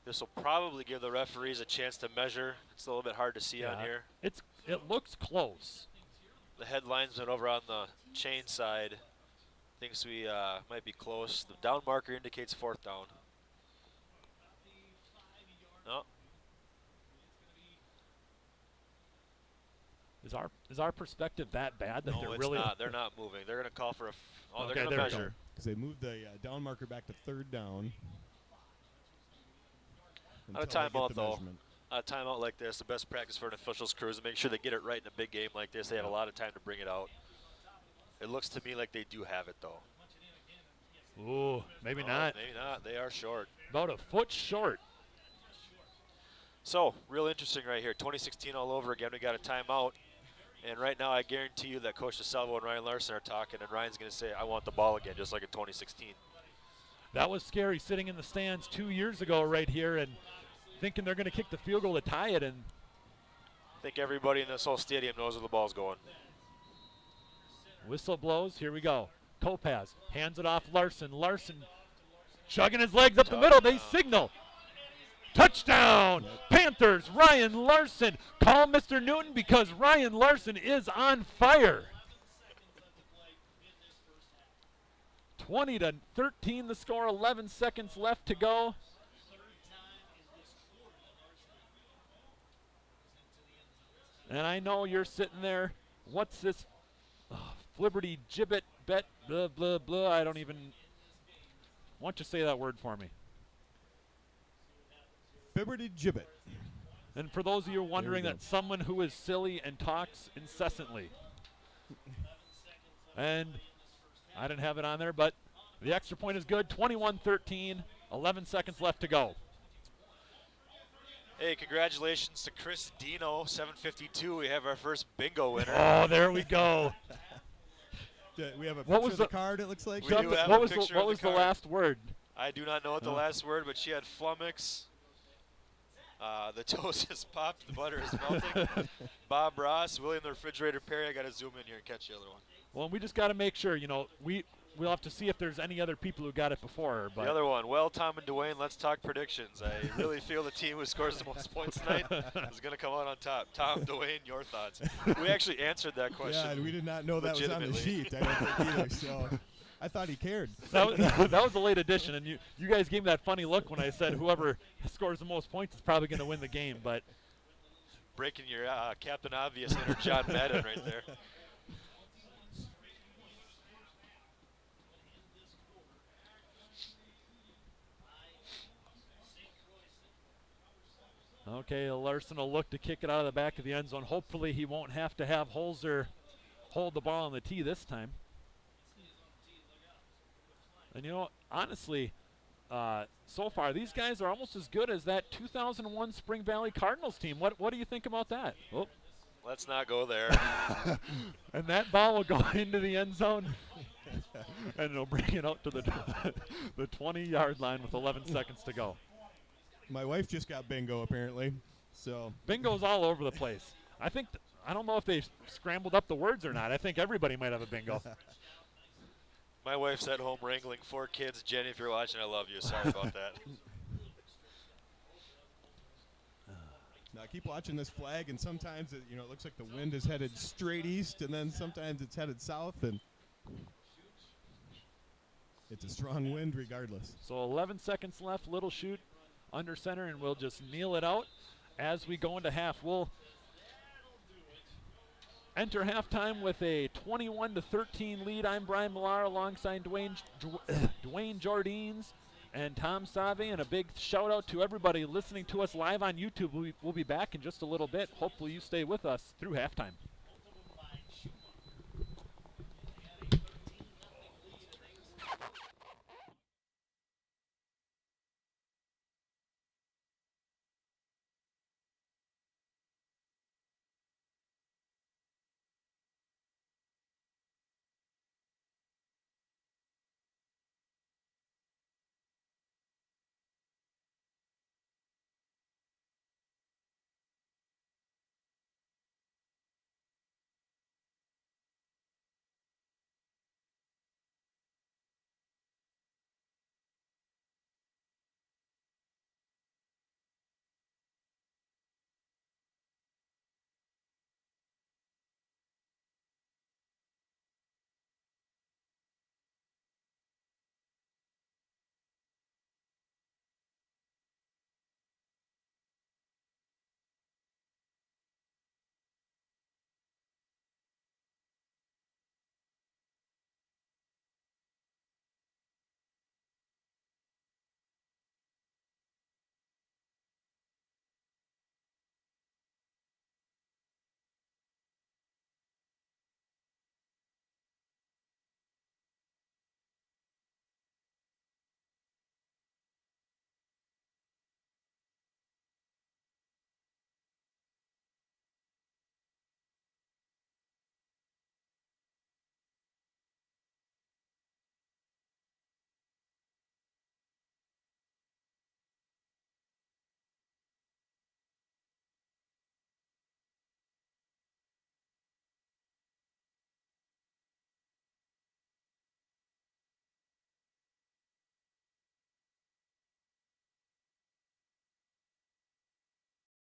This will probably give the referees a chance to measure. It's a little bit hard to see on here. It looks close. The head linesman over on the chain side thinks we might be close. The down marker indicates 4th down. No. Is our perspective that bad that No, they're it's really not. They're not moving. They're going to call for a. They're Okay, going to there we go. measure. Because they moved the down marker back to 3rd down. Out of until they get timeout, the though. measurement. A timeout like this, the best practice for an officials crew is to make sure they get it right in a big game like this. They have a lot of time to bring it out. It looks to me like they do have it, though. Ooh, maybe not. Maybe not. They are short. About a foot short. So, real interesting right here. 2016 all over again. We got a timeout. And right now, I guarantee you that Coach DeSalvo and Ryan Larson are talking, and Ryan's going to say, I want the ball again, just like in 2016. That was scary sitting in the stands 2 years ago right here and thinking they're going to kick the field goal to tie it. And I think everybody in this whole stadium knows where the ball's going. whistle blows. Here we go. Topaz hands it off Larson. Larson chugging his legs up the middle. They signal. Touchdown! Panthers, Ryan Larson. Call Mr. Newton because Ryan Larson is on fire. 20-13 the score, 11 seconds left to go. And I know you're sitting there. What's this? Flibberty gibbet bet blah blah blah. I don't even. Why don't you say that word for me? Bibberty gibbet. And for those of you wondering, that someone who is silly and talks incessantly. And I didn't have it on there, but the extra point is good. 21-13, 11 seconds left to go. Hey, congratulations to Chris Dino, 752. We have our first bingo winner. Oh, there we go. We have a What picture was of the the- card, it looks like. We do have What a was picture what of was the the card. last word? I do not know what the last word, but she had flummox. The toast is popped, the butter is melting. Bob Ross, William the Refrigerator Perry. I got to zoom in here and catch the other one. Well, we just got to make sure, we'll have to see if there's any other people who got it before her. But The other one, well, Tom and Dwayne, let's talk predictions. I really feel the team who scores the most points tonight is going to come out on top. Tom, Dwayne, your thoughts? We actually answered that question. Yeah, and we did not know that was on the legitimately. sheet. I don't think either. So I thought he cared. that was a late addition, and you guys gave me that funny look when I said whoever scores the most points is probably going to win the game. But Breaking your Captain Obvious inner John Madden right there. okay, Larson will look to kick it out of the back of the end zone. Hopefully he won't have to have Holzer hold the ball on the tee this time. And honestly, so far these guys are almost as good as that 2001 Spring Valley Cardinals team. What do you think about that? Oh. Let's not go there. And that ball will go into the end zone, and it'll bring it out to the 20-yard line with 11 seconds to go. My wife just got bingo, apparently. So Bingo's all over the place. I don't know if they scrambled up the words or not. I think everybody might have a bingo. My wife's at home wrangling 4 kids. Jenny, if you're watching, I love you. Sorry about that. now I keep watching this flag, and sometimes it looks like the wind is headed straight east, and then sometimes it's headed south, and it's a strong wind regardless. So 11 seconds left. Little Chute under center, and we'll just kneel it out as we go into half. enter halftime with a 21-13 lead. I'm Brian Millar alongside Dwayne Jardines and Tom Save, and a big shout out to everybody listening to us live on YouTube. We'll be back in just a little bit. Hopefully you stay with us through halftime.